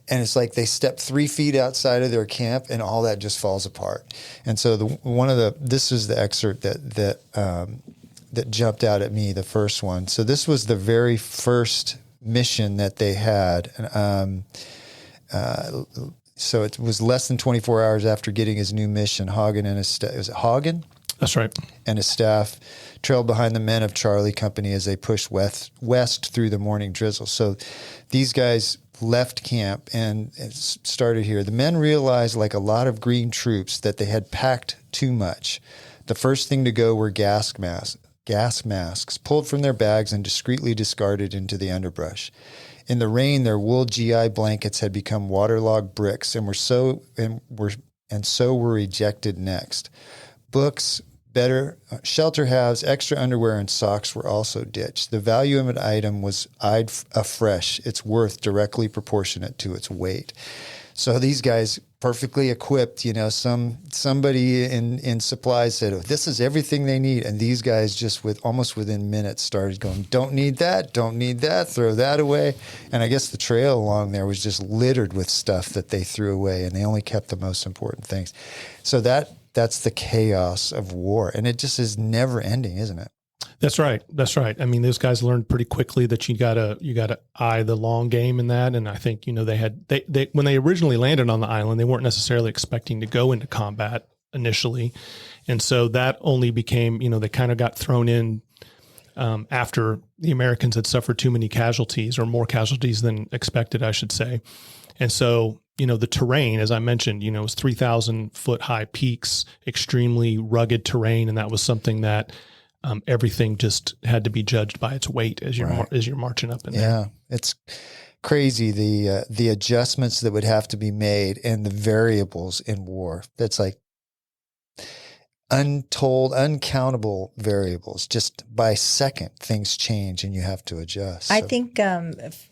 And it's like they step 3 feet outside of their camp and all that just falls apart. And so this is the excerpt that jumped out at me, the first one. So this was the very first mission that they had. So it was less than 24 hours after getting his new mission. Hagen and his staff, was it Hagen? That's right. And his staff trailed behind the men of Charlie Company as they pushed west through the morning drizzle. So these guys left camp and it started here. The men realized, like a lot of green troops, that they had packed too much. The first thing to go were gas masks pulled from their bags and discreetly discarded into the underbrush. In the rain, their wool GI blankets had become waterlogged bricks and were ejected next. Books, better shelter halves, extra underwear, and socks were also ditched. The value of an item was eyed afresh, its worth directly proportionate to its weight. So these guys, perfectly equipped, somebody in supplies said, "Oh, this is everything they need," and these guys just almost within minutes started going, "Don't need that, throw that away." And I guess the trail along there was just littered with stuff that they threw away, and they only kept the most important things. So that's the chaos of war, and it just is never ending, isn't it? That's right. I mean, those guys learned pretty quickly that you gotta eye the long game in that. And I think, they when they originally landed on the island, they weren't necessarily expecting to go into combat initially. And so that only became, they kind of got thrown in after the Americans had suffered too many casualties, or more casualties than expected, I should say. And so, the terrain, as I mentioned, it was 3,000 foot high peaks, extremely rugged terrain. And that was something that everything just had to be judged by its weight as you're marching up in there. Yeah, it's crazy the adjustments that would have to be made and the variables in war. That's like uncountable variables. Just by second, things change and you have to adjust. So. I think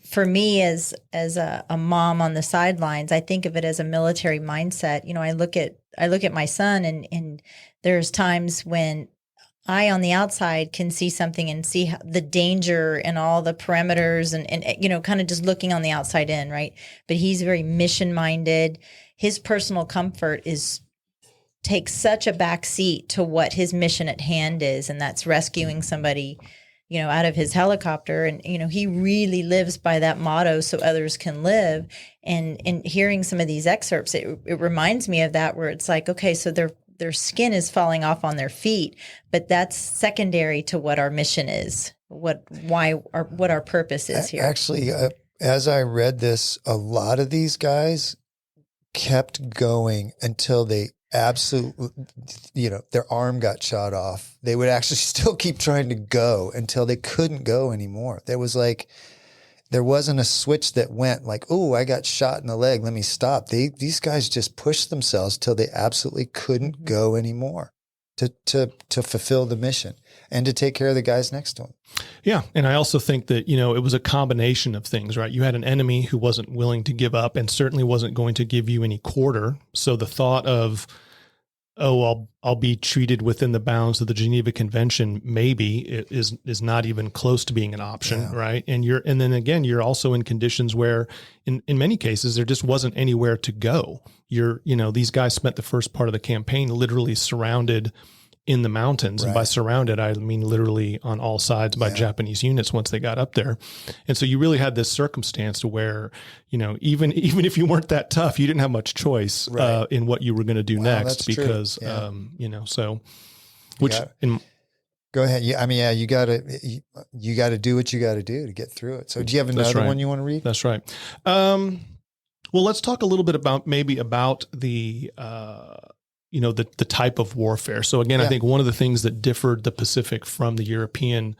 for me, as a mom on the sidelines, I think of it as a military mindset. I look at my son, and there's times when I, on the outside, can see something and see the danger and all the perimeters and kind of just looking on the outside in, right? But he's very mission-minded. His personal comfort takes such a back seat to what his mission at hand is, and that's rescuing somebody, out of his helicopter. And, he really lives by that motto, so others can live. And hearing some of these excerpts, it reminds me of that, where it's like, okay, so their skin is falling off on their feet, but that's secondary to what our mission is, what our purpose is here. Actually, as I read this, a lot of these guys kept going until they absolutely, their arm got shot off. They would actually still keep trying to go until they couldn't go anymore. There wasn't a switch that went like, oh, I got shot in the leg, let me stop. These guys just pushed themselves till they absolutely couldn't go anymore to fulfill the mission and to take care of the guys next to them. Yeah. And I also think that, it was a combination of things, right? You had an enemy who wasn't willing to give up and certainly wasn't going to give you any quarter. So the thought of, I'll be treated within the bounds of the Geneva Convention, maybe is not even close to being an option, right? And then again, you're also in conditions where in many cases, there just wasn't anywhere to go. These guys spent the first part of the campaign literally surrounded in the mountains. Right. And by surrounded, I mean literally on all sides by Japanese units once they got up there. And so you really had this circumstance to where, even if you weren't that tough, you didn't have much choice in what you were going to do next because, so which go ahead. Yeah. I mean, you gotta do what you got to do to get through it. So do you have another one you want to read? That's right. Well, let's talk a little bit about the, the type of warfare. So again, I think one of the things that differed the Pacific from the European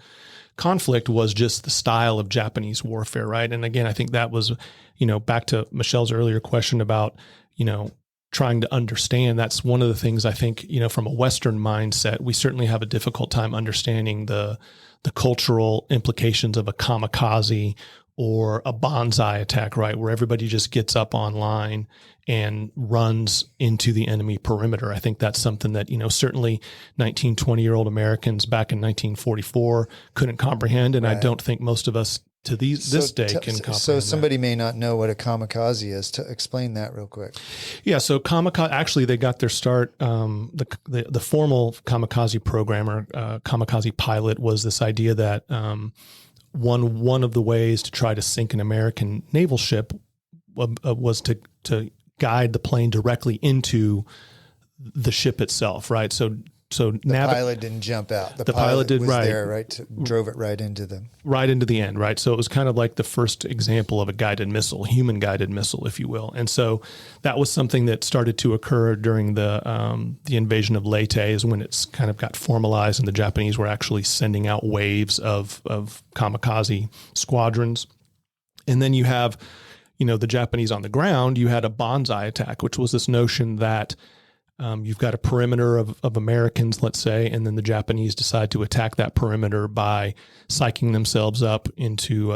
conflict was just the style of Japanese warfare, right? And again, I think that was, back to Michelle's earlier question about, trying to understand. That's one of the things I think, from a Western mindset, we certainly have a difficult time understanding the cultural implications of a kamikaze or a bonsai attack, right? Where everybody just gets up online and runs into the enemy perimeter. I think that's something that, certainly 19, 20-year-old Americans back in 1944 couldn't comprehend. And I don't think most of us to this day can comprehend. So somebody may not know what a kamikaze is. To explain that real quick. Yeah. So kamikaze, actually they got their start, the formal kamikaze programmer, kamikaze pilot was this idea that, one of the ways to try to sink an American naval ship was to guide the plane directly into the ship itself, right? So the pilot didn't jump out. The pilot did, was there, right? Drove it right into the end, right? So it was kind of like the first example of a guided missile, human guided missile, if you will. And so that was something that started to occur during the invasion of Leyte, is when it's kind of got formalized, and the Japanese were actually sending out waves of kamikaze squadrons. And then you have, the Japanese on the ground. You had a bonsai attack, which was this notion that you've got a perimeter of Americans, let's say, and then the Japanese decide to attack that perimeter by psyching themselves up into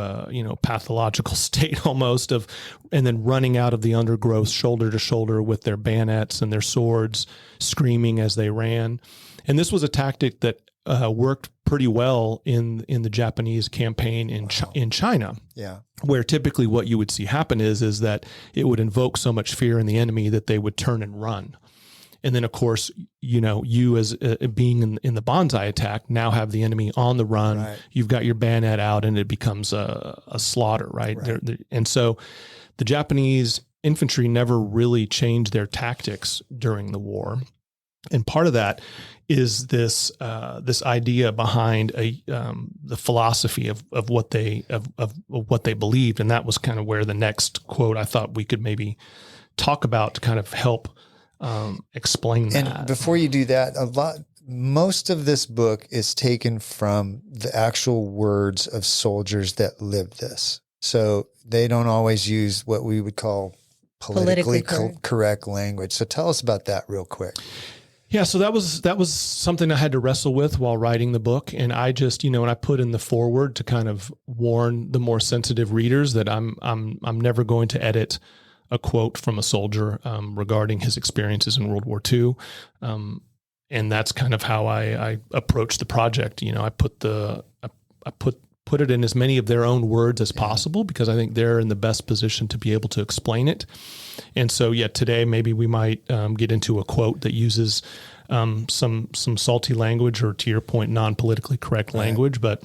pathological state almost and then running out of the undergrowth shoulder to shoulder with their bayonets and their swords, screaming as they ran. And this was a tactic that worked pretty well in the Japanese campaign in China. Yeah. Where typically what you would see happen is that it would invoke so much fear in the enemy that they would turn and run. And then, of course, you as being in the bonsai attack now have the enemy on the run. Right. You've got your bayonet out, and it becomes a slaughter, right? And so the Japanese infantry never really changed their tactics during the war. And part of that is this idea behind the philosophy of what they believed, and that was kind of where the next quote I thought we could maybe talk about to kind of help explain that. And before you do that, most of this book is taken from the actual words of soldiers that lived this. So they don't always use what we would call politically correct language. So tell us about that real quick. Yeah, so that was something I had to wrestle with while writing the book, and I just, and I put in the foreword to kind of warn the more sensitive readers that I'm never going to edit a quote from a soldier regarding his experiences in World War II. And that's kind of how I approached the project. I put it in as many of their own words as possible, because I think they're in the best position to be able to explain it. And so, today maybe we might get into a quote that uses some salty language, or to your point, non-politically correct language, but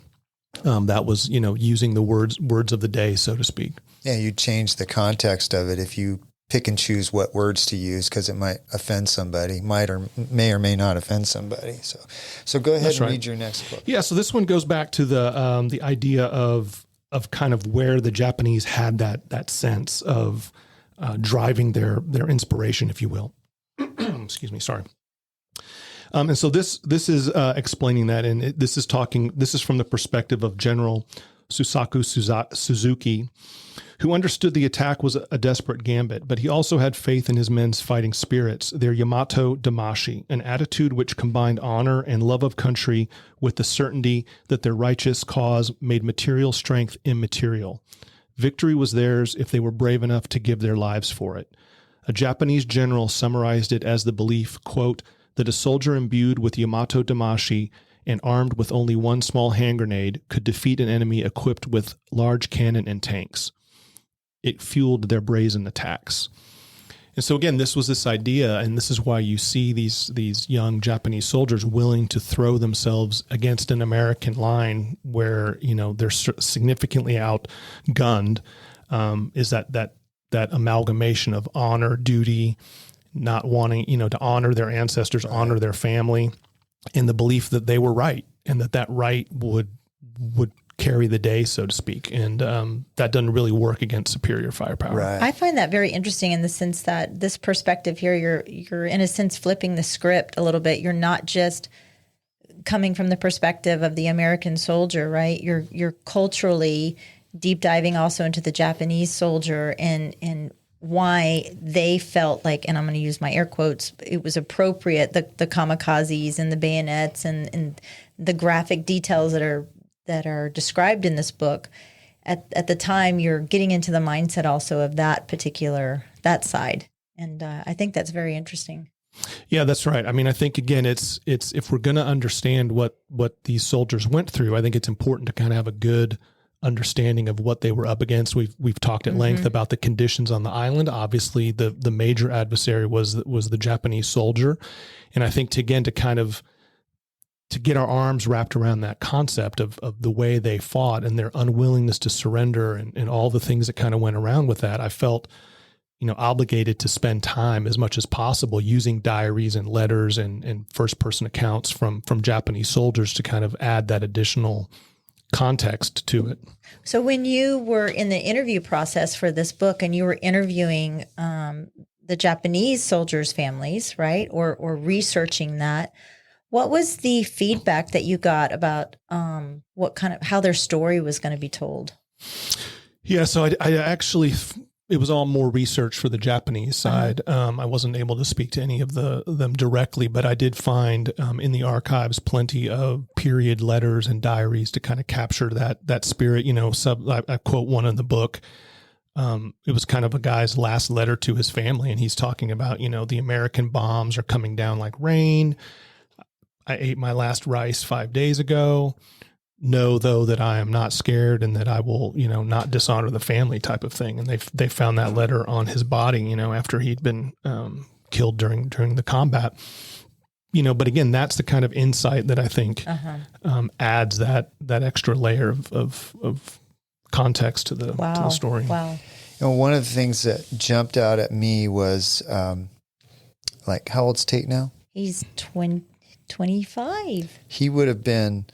that was, using the words of the day, so to speak. Yeah, you change the context of it if you pick and choose what words to use, because it might offend somebody, may or may not offend somebody. So go ahead and read your next book. Yeah, so this one goes back to the idea of kind of where the Japanese had that sense of driving their inspiration, if you will. Excuse me, sorry. And so this is explaining that, and this is from the perspective of General Susaku Suzuki, who understood the attack was a desperate gambit, but he also had faith in his men's fighting spirits, their Yamato Damashi, an attitude which combined honor and love of country with the certainty that their righteous cause made material strength immaterial. Victory was theirs if they were brave enough to give their lives for it. A Japanese general summarized it as the belief, quote, that a soldier imbued with Yamato Damashi and armed with only one small hand grenade could defeat an enemy equipped with large cannon and tanks. It fueled their brazen attacks. And so again, this was this idea, and this is why you see these young Japanese soldiers willing to throw themselves against an American line where, you know, they're significantly outgunned, is that amalgamation of honor, duty, not wanting, you know, to honor their ancestors, honor their family, and the belief that they were right and that right would carry the day, so to speak. And that doesn't really work against superior firepower. Right. I find that very interesting in the sense that this perspective here, you're in a sense flipping the script a little bit. You're not just coming from the perspective of the American soldier, right? You're culturally deep diving also into the Japanese soldier and why they felt like, and I'm going to use my air quotes, it was appropriate, the kamikazes and the bayonets and the graphic details that are described in this book. At the time, you're getting into the mindset also of that side. And I think that's very interesting. Yeah, that's right. I mean, I think again, it's if we're going to understand what these soldiers went through, I think it's important to kind of have a good understanding of what they were up against. We've talked at length about the conditions on the island. Obviously, the major adversary was the Japanese soldier, and I think to get our arms wrapped around that concept of the way they fought and their unwillingness to surrender and all the things that kind of went around with that, I felt, you know, obligated to spend time as much as possible using diaries and letters and first person accounts from Japanese soldiers to kind of add that additional context to it. So when you were in the interview process for this book and you were interviewing the Japanese soldiers' families, right, or researching that, what was the feedback that you got about how their story was going to be told? Yeah, so I actually, it was all more research for the Japanese side. I wasn't able to speak to any of them directly, but I did find in the archives plenty of period letters and diaries to kind of capture that spirit. You know, I quote one in the book. It was kind of a guy's last letter to his family, and he's talking about, you know, the American bombs are coming down like rain. I ate my last rice 5 days ago. Know, though, that I am not scared and that I will, you know, not dishonor the family type of thing. And they found that letter on his body, you know, after he'd been killed during the combat. You know, but again, that's the kind of insight that I think adds that extra layer of context to the story. Wow. You know, one of the things that jumped out at me was, like, how old's Tate now? He's 25. He would have been,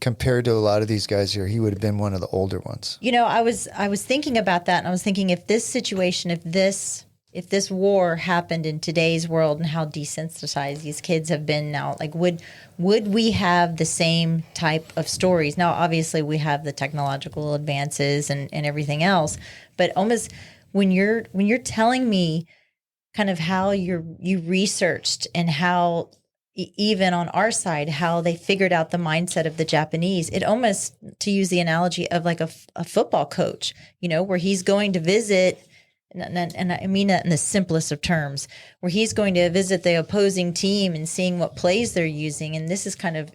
compared to a lot of these guys here, he would have been one of the older ones. You know, I was thinking about that, and I was thinking if this situation, if this war happened in today's world and how desensitized these kids have been now, like would we have the same type of stories? Now, obviously, we have the technological advances and everything else, but almost when you're telling me kind of how you researched and how even on our side, how they figured out the mindset of the Japanese, it almost, to use the analogy of like a football coach, you know, where he's going to visit, and I mean that in the simplest of terms, where he's going to visit the opposing team and seeing what plays they're using. And this is kind of,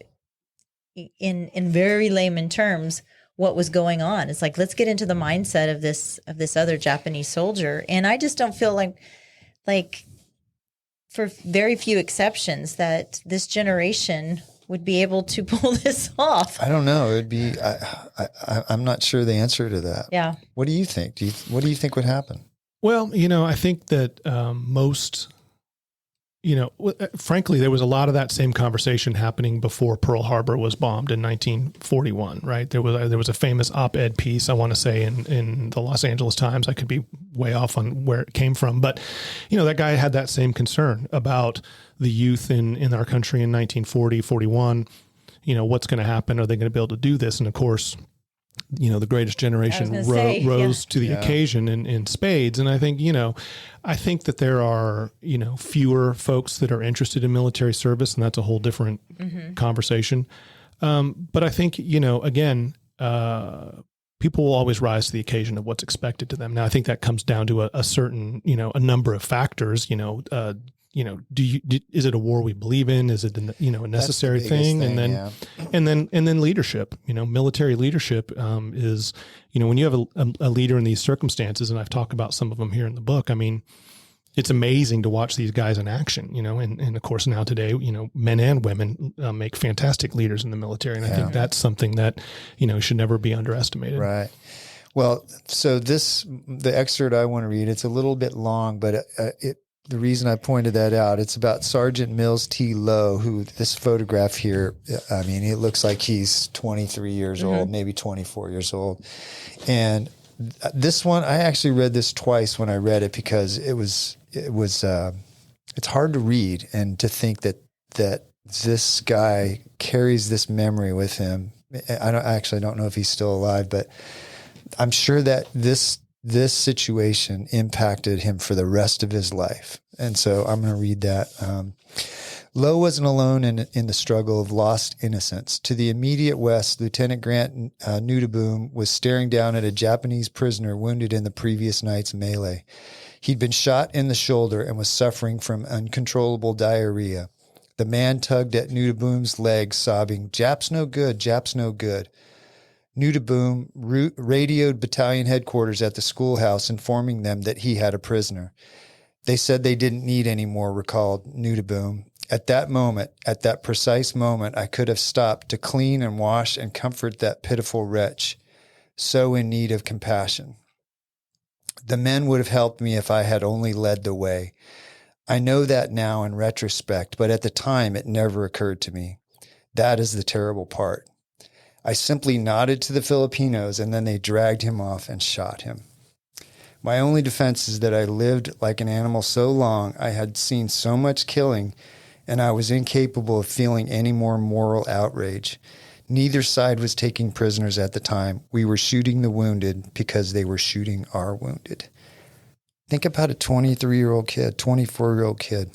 in very layman terms, what was going on. It's like, let's get into the mindset of this other Japanese soldier. And I just don't feel like for very few exceptions, that this generation would be able to pull this off. I don't know. It'd be. I'm not sure the answer to that. Yeah. What do you think? What do you think would happen? Well, you know, I think that most frankly, there was a lot of that same conversation happening before Pearl Harbor was bombed in 1941, right? There was a famous op-ed piece, I want to say, in the Los Angeles Times. I could be way off on where it came from, but that guy had that same concern about the youth in our country in 1940, 41. What's going to happen? Are they going to be able to do this? And of course, the greatest generation rose to the occasion in spades. And I think, that there are, fewer folks that are interested in military service, and that's a whole different conversation. But I think, again, people will always rise to the occasion of what's expected to them. Now, I think that comes down to a certain, a number of factors, is it a war we believe in? Is it a necessary thing? And then leadership, military leadership is, when you have a leader in these circumstances, and I've talked about some of them here in the book. I mean, it's amazing to watch these guys in action, and of course now today, men and women make fantastic leaders in the military. And I think that's something that, should never be underestimated. Right. Well, so the excerpt I want to read, it's a little bit long, but the reason I pointed that out, it's about Sergeant Mills T. Lowe, who this photograph here, I mean, it looks like he's 23 years old, maybe 24 years old. And this one, I actually read this twice when I read it because it's hard to read and to think that this guy carries this memory with him. I don't know if he's still alive, but I'm sure that this situation impacted him for the rest of his life. And so I'm going to read that. Lowe wasn't alone in the struggle of lost innocence. To the immediate west, Lieutenant Grant Nudeboom was staring down at a Japanese prisoner wounded in the previous night's melee. He'd been shot in the shoulder and was suffering from uncontrollable diarrhea. The man tugged at Nudeboom's leg, sobbing, "Jap's no good, Jap's no good." Nudeboom radioed battalion headquarters at the schoolhouse, informing them that he had a prisoner. They said they didn't need any more, recalled Nudeboom. At that precise moment, I could have stopped to clean and wash and comfort that pitiful wretch, so in need of compassion. The men would have helped me if I had only led the way. I know that now in retrospect, but at the time it never occurred to me. That is the terrible part. I simply nodded to the Filipinos, and then they dragged him off and shot him. My only defense is that I lived like an animal so long, I had seen so much killing, and I was incapable of feeling any more moral outrage. Neither side was taking prisoners at the time. We were shooting the wounded because they were shooting our wounded. Think about a 23-year-old kid, 24-year-old kid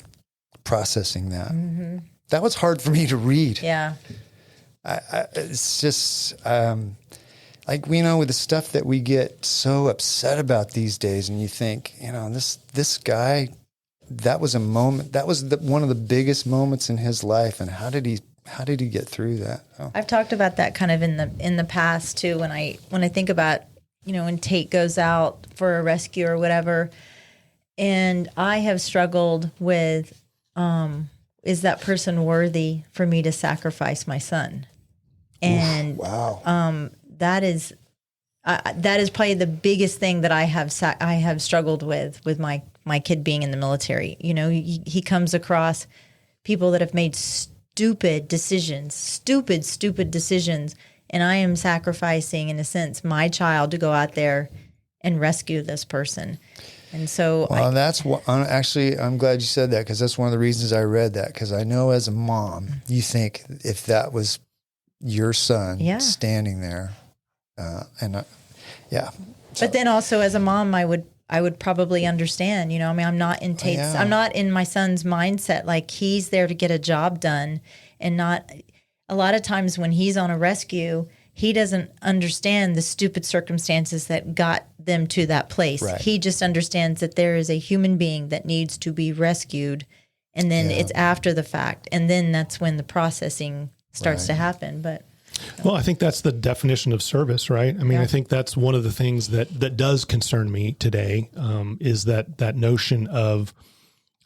processing that. Mm-hmm. That was hard for me to read. Yeah. It's just like, with the stuff that we get so upset about these days, and you think, this guy, that was a moment, that was one of the biggest moments in his life, and how did he get through that? Oh. I've talked about that kind of in the past too. When I think about when Tate goes out for a rescue or whatever, and I have struggled with, is that person worthy for me to sacrifice my son? And wow, that is probably the biggest thing that I have struggled with my kid being in the military. He comes across people that have made stupid decisions, and I am sacrificing, in a sense, my child to go out there and rescue this person. And so, that's what, actually, I'm glad you said that, because that's one of the reasons I read that, because I know as a mom, you think if that was your son standing there, yeah. But then also as a mom, I would probably understand, I'm not in Tate's, I'm not in my son's mindset. Like, he's there to get a job done, and not a lot of times when he's on a rescue, he doesn't understand the stupid circumstances that got them to that place. Right. He just understands that there is a human being that needs to be rescued, and then it's after the fact. And then that's when the processing starts to happen. But well, I think that's the definition of service, right? I mean, I think that's one of the things that does concern me today, is that notion of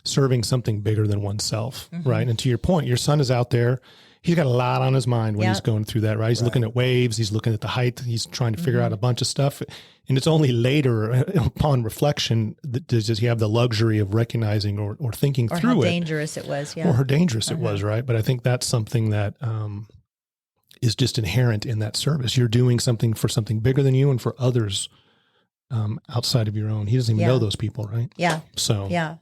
serving something bigger than oneself, right? And to your point, your son is out there. he's got a lot on his mind when he's Yep. going through that, right? He's looking at waves, he's looking at the height, he's trying to figure out a bunch of stuff. And it's only later upon reflection that does he have the luxury of recognizing or thinking Or through how it. dangerous it was. Yeah. Or how dangerous it was, right? But I think that's something that is just inherent in that service. You're doing something for something bigger than you and for others outside of your own. He doesn't even know those people, right? Yeah. So Yeah.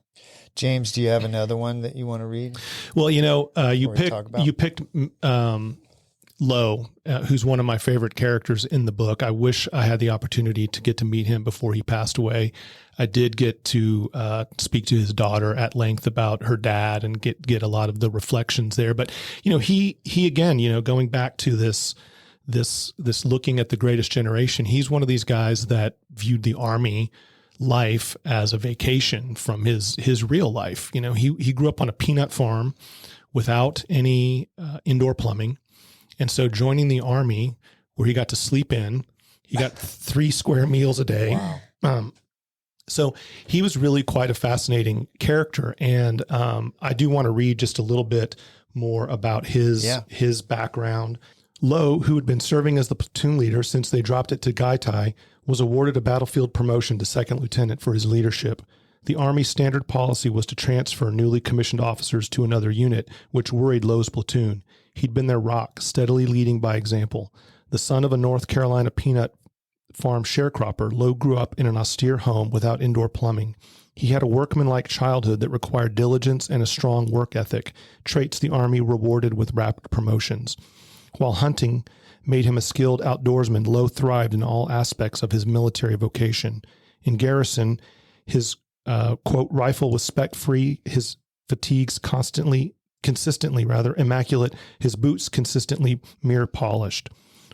James, do you have another one that you want to read? well, you Or talk about? picked Lowe, who's one of my favorite characters in the book. I wish I had the opportunity to get to meet him before he passed away. I did get to speak to his daughter at length about her dad and get a lot of the reflections there. But he again, going back to this looking at the greatest generation, he's one of these guys that viewed the Army life as a vacation from his real life. He grew up on a peanut farm without any indoor plumbing. And so joining the Army, where he got to sleep in, he got 3 square meals a day. Wow. So he was really quite a fascinating character. And I do want to read just a little bit more about his background. Lowe, who had been serving as the platoon leader since they dropped it to Gaitai, was awarded a battlefield promotion to second lieutenant for his leadership. The Army's standard policy was to transfer newly commissioned officers to another unit, which worried Lowe's platoon. He'd been their rock, steadily leading by example. The son of a North Carolina peanut farm sharecropper, Lowe grew up in an austere home without indoor plumbing. He had a workmanlike childhood that required diligence and a strong work ethic, traits the Army rewarded with rapid promotions. While hunting made him a skilled outdoorsman, Lowe thrived in all aspects of his military vocation. In garrison, his quote, rifle was spec-free, his fatigues consistently immaculate, his boots consistently mirror polished.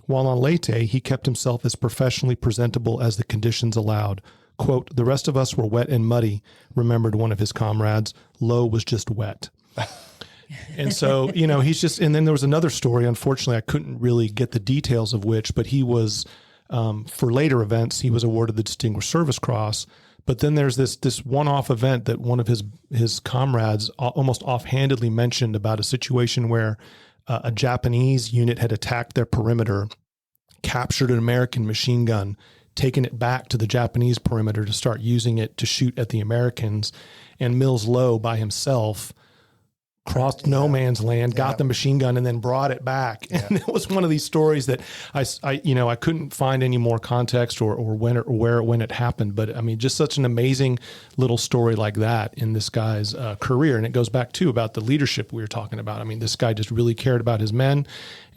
While on Leyte, he kept himself as professionally presentable as the conditions allowed. Quote, the rest of us were wet and muddy, remembered one of his comrades. Lowe was just wet. And so, he's just, and then there was another story, unfortunately, I couldn't really get the details of which, but he was, for later events, he was awarded the Distinguished Service Cross. But then there's this one-off event that one of his comrades almost offhandedly mentioned about a situation where a Japanese unit had attacked their perimeter, captured an American machine gun, taken it back to the Japanese perimeter to start using it to shoot at the Americans, and Mills Lowe by himself crossed no man's land, got the machine gun, and then brought it back. And it was one of these stories that I couldn't find any more context or when it happened. But I mean, just such an amazing little story like that in this guy's career. And it goes back too about the leadership we were talking about. I mean, this guy just really cared about his men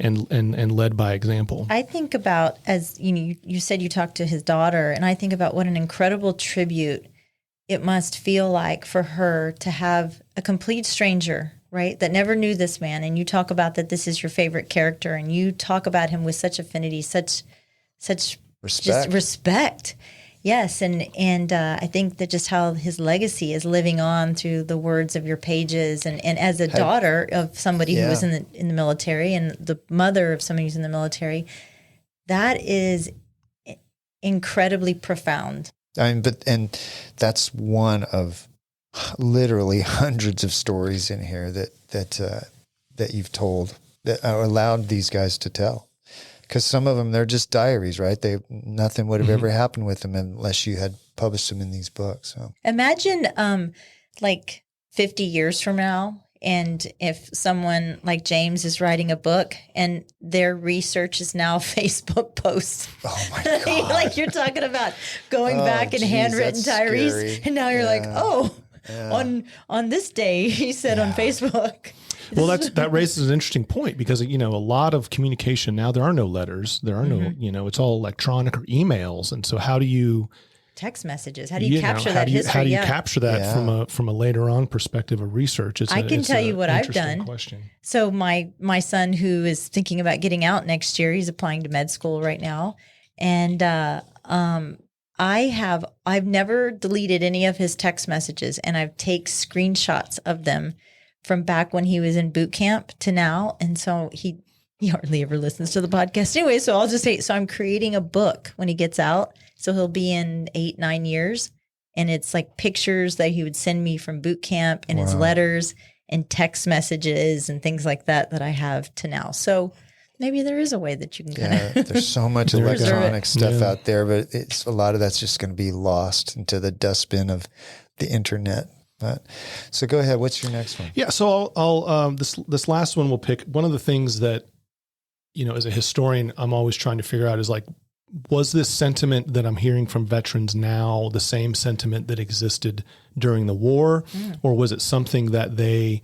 and led by example. I think about, as you said, you talked to his daughter, and I think about what an incredible tribute it must feel like for her to have a complete stranger, right, that never knew this man, and you talk about that this is your favorite character, and you talk about him with such affinity, such Respect. just respect. Yes, and I think that just how his legacy is living on through the words of your pages, and as a daughter of somebody who was in the military, and the mother of somebody who's in the military, that is incredibly profound. And that's one of literally hundreds of stories in here that you've told that are allowed these guys to tell. Because some of them, they're just diaries, right? Nothing would have ever happened with them unless you had published them in these books. So. Imagine like 50 years from now, and if someone like James is writing a book and their research is now Facebook posts. Oh my God. Like you're talking about going back in handwritten diaries. Scary. And now you're like, on this day, he said on Facebook. Well, that raises an interesting point because, a lot of communication now, there are no letters, there are no, it's all electronic or emails. And so how do you text messages? How do you capture that history? How do you capture that from a later on perspective of research? I can tell you what I've done. Question. So my son, who is thinking about getting out next year, he's applying to med school right now. And I've never deleted any of his text messages, and I've taken screenshots of them from back when he was in boot camp to now. And so he hardly ever listens to the podcast anyway. So I'll just say, so I'm creating a book when he gets out. So he'll be in 8-9 years. And it's like pictures that he would send me from boot camp and his letters. and text messages and things like that I have to now. So maybe there is a way that you can kind of there's so much electronic stuff out there, but it's a lot of that's just going to be lost into the dustbin of the internet. But so go ahead. What's your next one? Yeah. So I'll this last one we'll pick. One of the things that, as a historian, I'm always trying to figure out is like, was this sentiment that I'm hearing from veterans now the same sentiment that existed during the war, or was it something that they,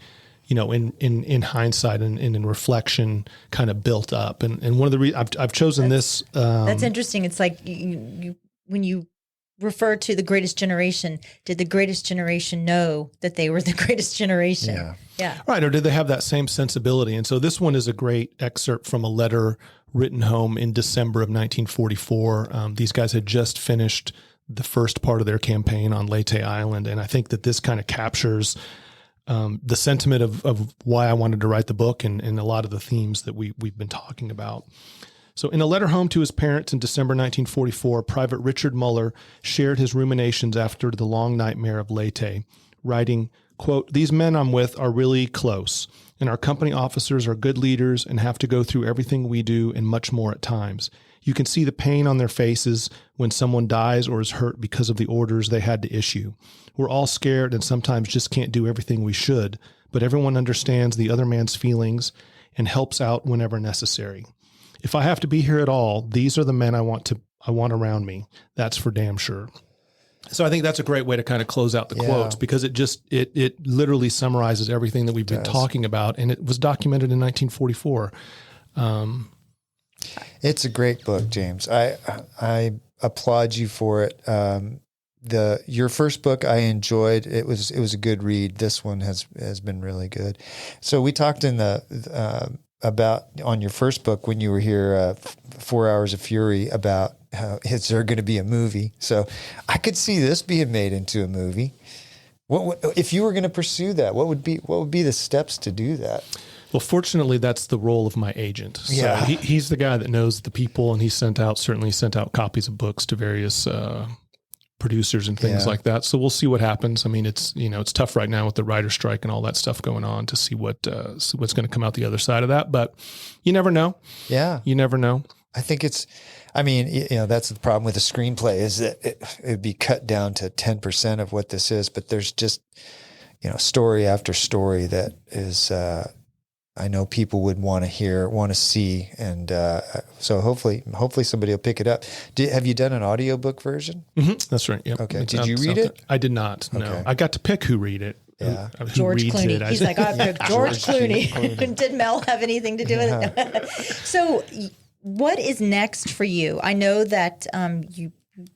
in hindsight and in reflection, kind of built up? And one of the reasons I've chosen this. That's interesting. It's like you when you refer to the greatest generation, did the greatest generation know that they were the greatest generation? Yeah. Right. Or did they have that same sensibility? And so this one is a great excerpt from a letter written home in December of 1944. These guys had just finished the first part of their campaign on Leyte Island. And I think that this kind of captures the sentiment of why I wanted to write the book and a lot of the themes that we've been talking about. So in a letter home to his parents in December 1944, Private Richard Muller shared his ruminations after the long nightmare of Leyte, writing, quote, "These men I'm with are really close, and our company officers are good leaders and have to go through everything we do and much more at times. You can see the pain on their faces when someone dies or is hurt because of the orders they had to issue. We're all scared and sometimes just can't do everything we should, but everyone understands the other man's feelings and helps out whenever necessary. If I have to be here at all, these are the men I want around me. That's for damn sure." So I think that's a great way to kind of close out the quotes, because it literally summarizes everything that we've been talking about, and it was documented in 1944. It's a great book, James. I applaud you for it. Your first book I enjoyed. It was a good read. This one has been really good. So we talked in about on your first book when you were here, 4 Hours of Fury, about how is there going to be a movie? So I could see this being made into a movie. What if you were going to pursue that? What would be the steps to do that? Well, fortunately, that's the role of my agent. So he's the guy that knows the people, and he certainly sent out copies of books to various producers and things like that. So we'll see what happens. I mean, it's tough right now with the writer strike and all that stuff going on to see what's going to come out the other side of that. But you never know. Yeah, you never know. I think that's the problem with a screenplay, is that it'd be cut down to 10% of what this is, but there's just, story after story that is, I know people would want to hear, want to see. And, so hopefully somebody will pick it up. Have you done an audiobook version? Mm-hmm. That's right. Yep. Okay. Did you read it? I did not. No, okay. I got to pick who read it. Yeah. George Clooney. He's like, I picked George Clooney. Did Mel have anything to do with it? So what is next for you? I know that you,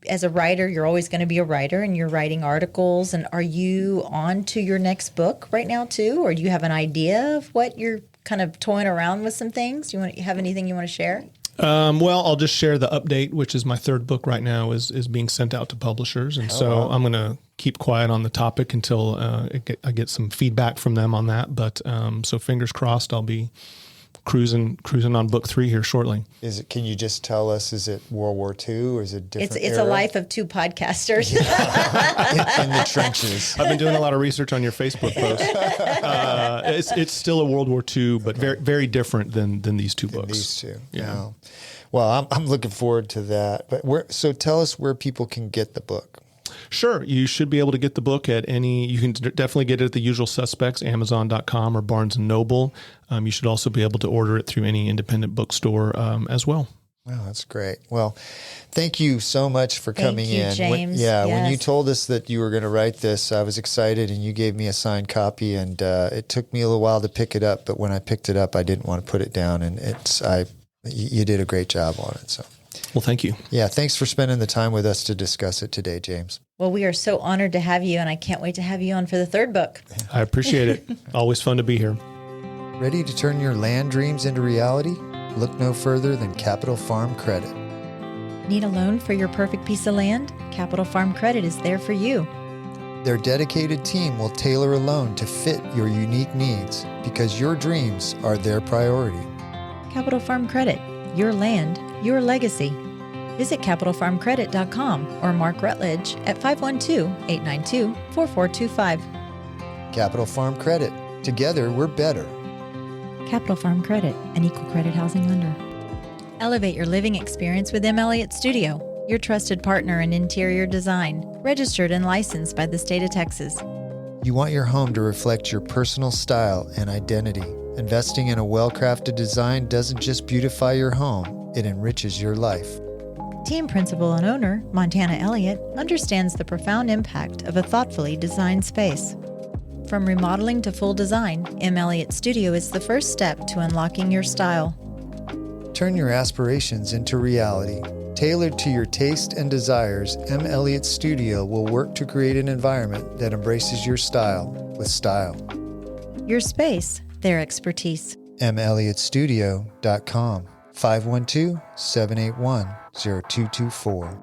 as a writer, you're always going to be a writer, and you're writing articles. And are you on to your next book right now too? Or do you have an idea of what you're kind of toying around with some things? You have anything you want to share? Well, I'll just share the update, which is my third book right now is being sent out to publishers. And I'm going to keep quiet on the topic until I get some feedback from them on that. But so fingers crossed, I'll be cruising on book 3 here shortly. Can you just tell us, is it World War II or is it different? It's a life of two podcasters. in the trenches. I've been doing a lot of research on your Facebook post. It's still a World War II, but very, very different than these two books. These two. Yeah. No. Well, I'm looking forward to that. But so tell us where people can get the book. Sure. You should be able to get the book at you can definitely get it at the usual suspects, Amazon.com or Barnes & Noble. You should also be able to order it through any independent bookstore as well. Wow, that's great. Well, thank you so much for coming in. James. When you told us that you were going to write this, I was excited, and you gave me a signed copy, and it took me a little while to pick it up, but when I picked it up, I didn't want to put it down, and you did a great job on it. So. Well, thank you. Yeah, thanks for spending the time with us to discuss it today, James. Well, we are so honored to have you, and I can't wait to have you on for the third book. I appreciate it. Always fun to be here. Ready to turn your land dreams into reality? Look no further than Capital Farm Credit. Need a loan for your perfect piece of land? Capital Farm Credit is there for you. Their dedicated team will tailor a loan to fit your unique needs, because your dreams are their priority. Capital Farm Credit. Your land, your legacy. Visit capitalfarmcredit.com or Mark Rutledge at 512-892-4425. Capital Farm Credit, Together, we're better. Capital Farm Credit, an equal credit housing lender. Elevate your living experience with M. Elliott Studio, your trusted partner in interior design, registered and licensed by the state of Texas. You want your home to reflect your personal style and identity. Investing in a well-crafted design doesn't just beautify your home, it enriches your life. Team principal and owner, Montana Elliott, understands the profound impact of a thoughtfully designed space. From remodeling to full design, M. Elliott Studio is the first step to unlocking your style. Turn your aspirations into reality. Tailored to your taste and desires, M. Elliott Studio will work to create an environment that embraces your style with style. Your space, their expertise. melliotstudio.com 512-781-0224.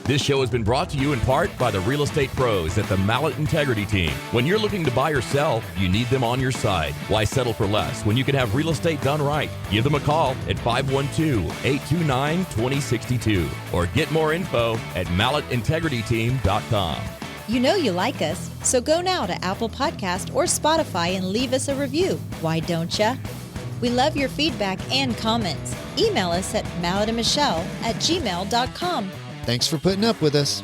This show has been brought to you in part by the real estate pros at the Mallett Integrity Team. When you're looking to buy or sell, you need them on your side. Why settle for less when you can have real estate done right? Give them a call at 512-829-2062 or get more info at mallettintegrityteam.com. You know you like us, so go now to Apple Podcast or Spotify and leave us a review. Why don't ya? We love your feedback and comments. Email us at mallettandmichelle@gmail.com. Thanks for putting up with us.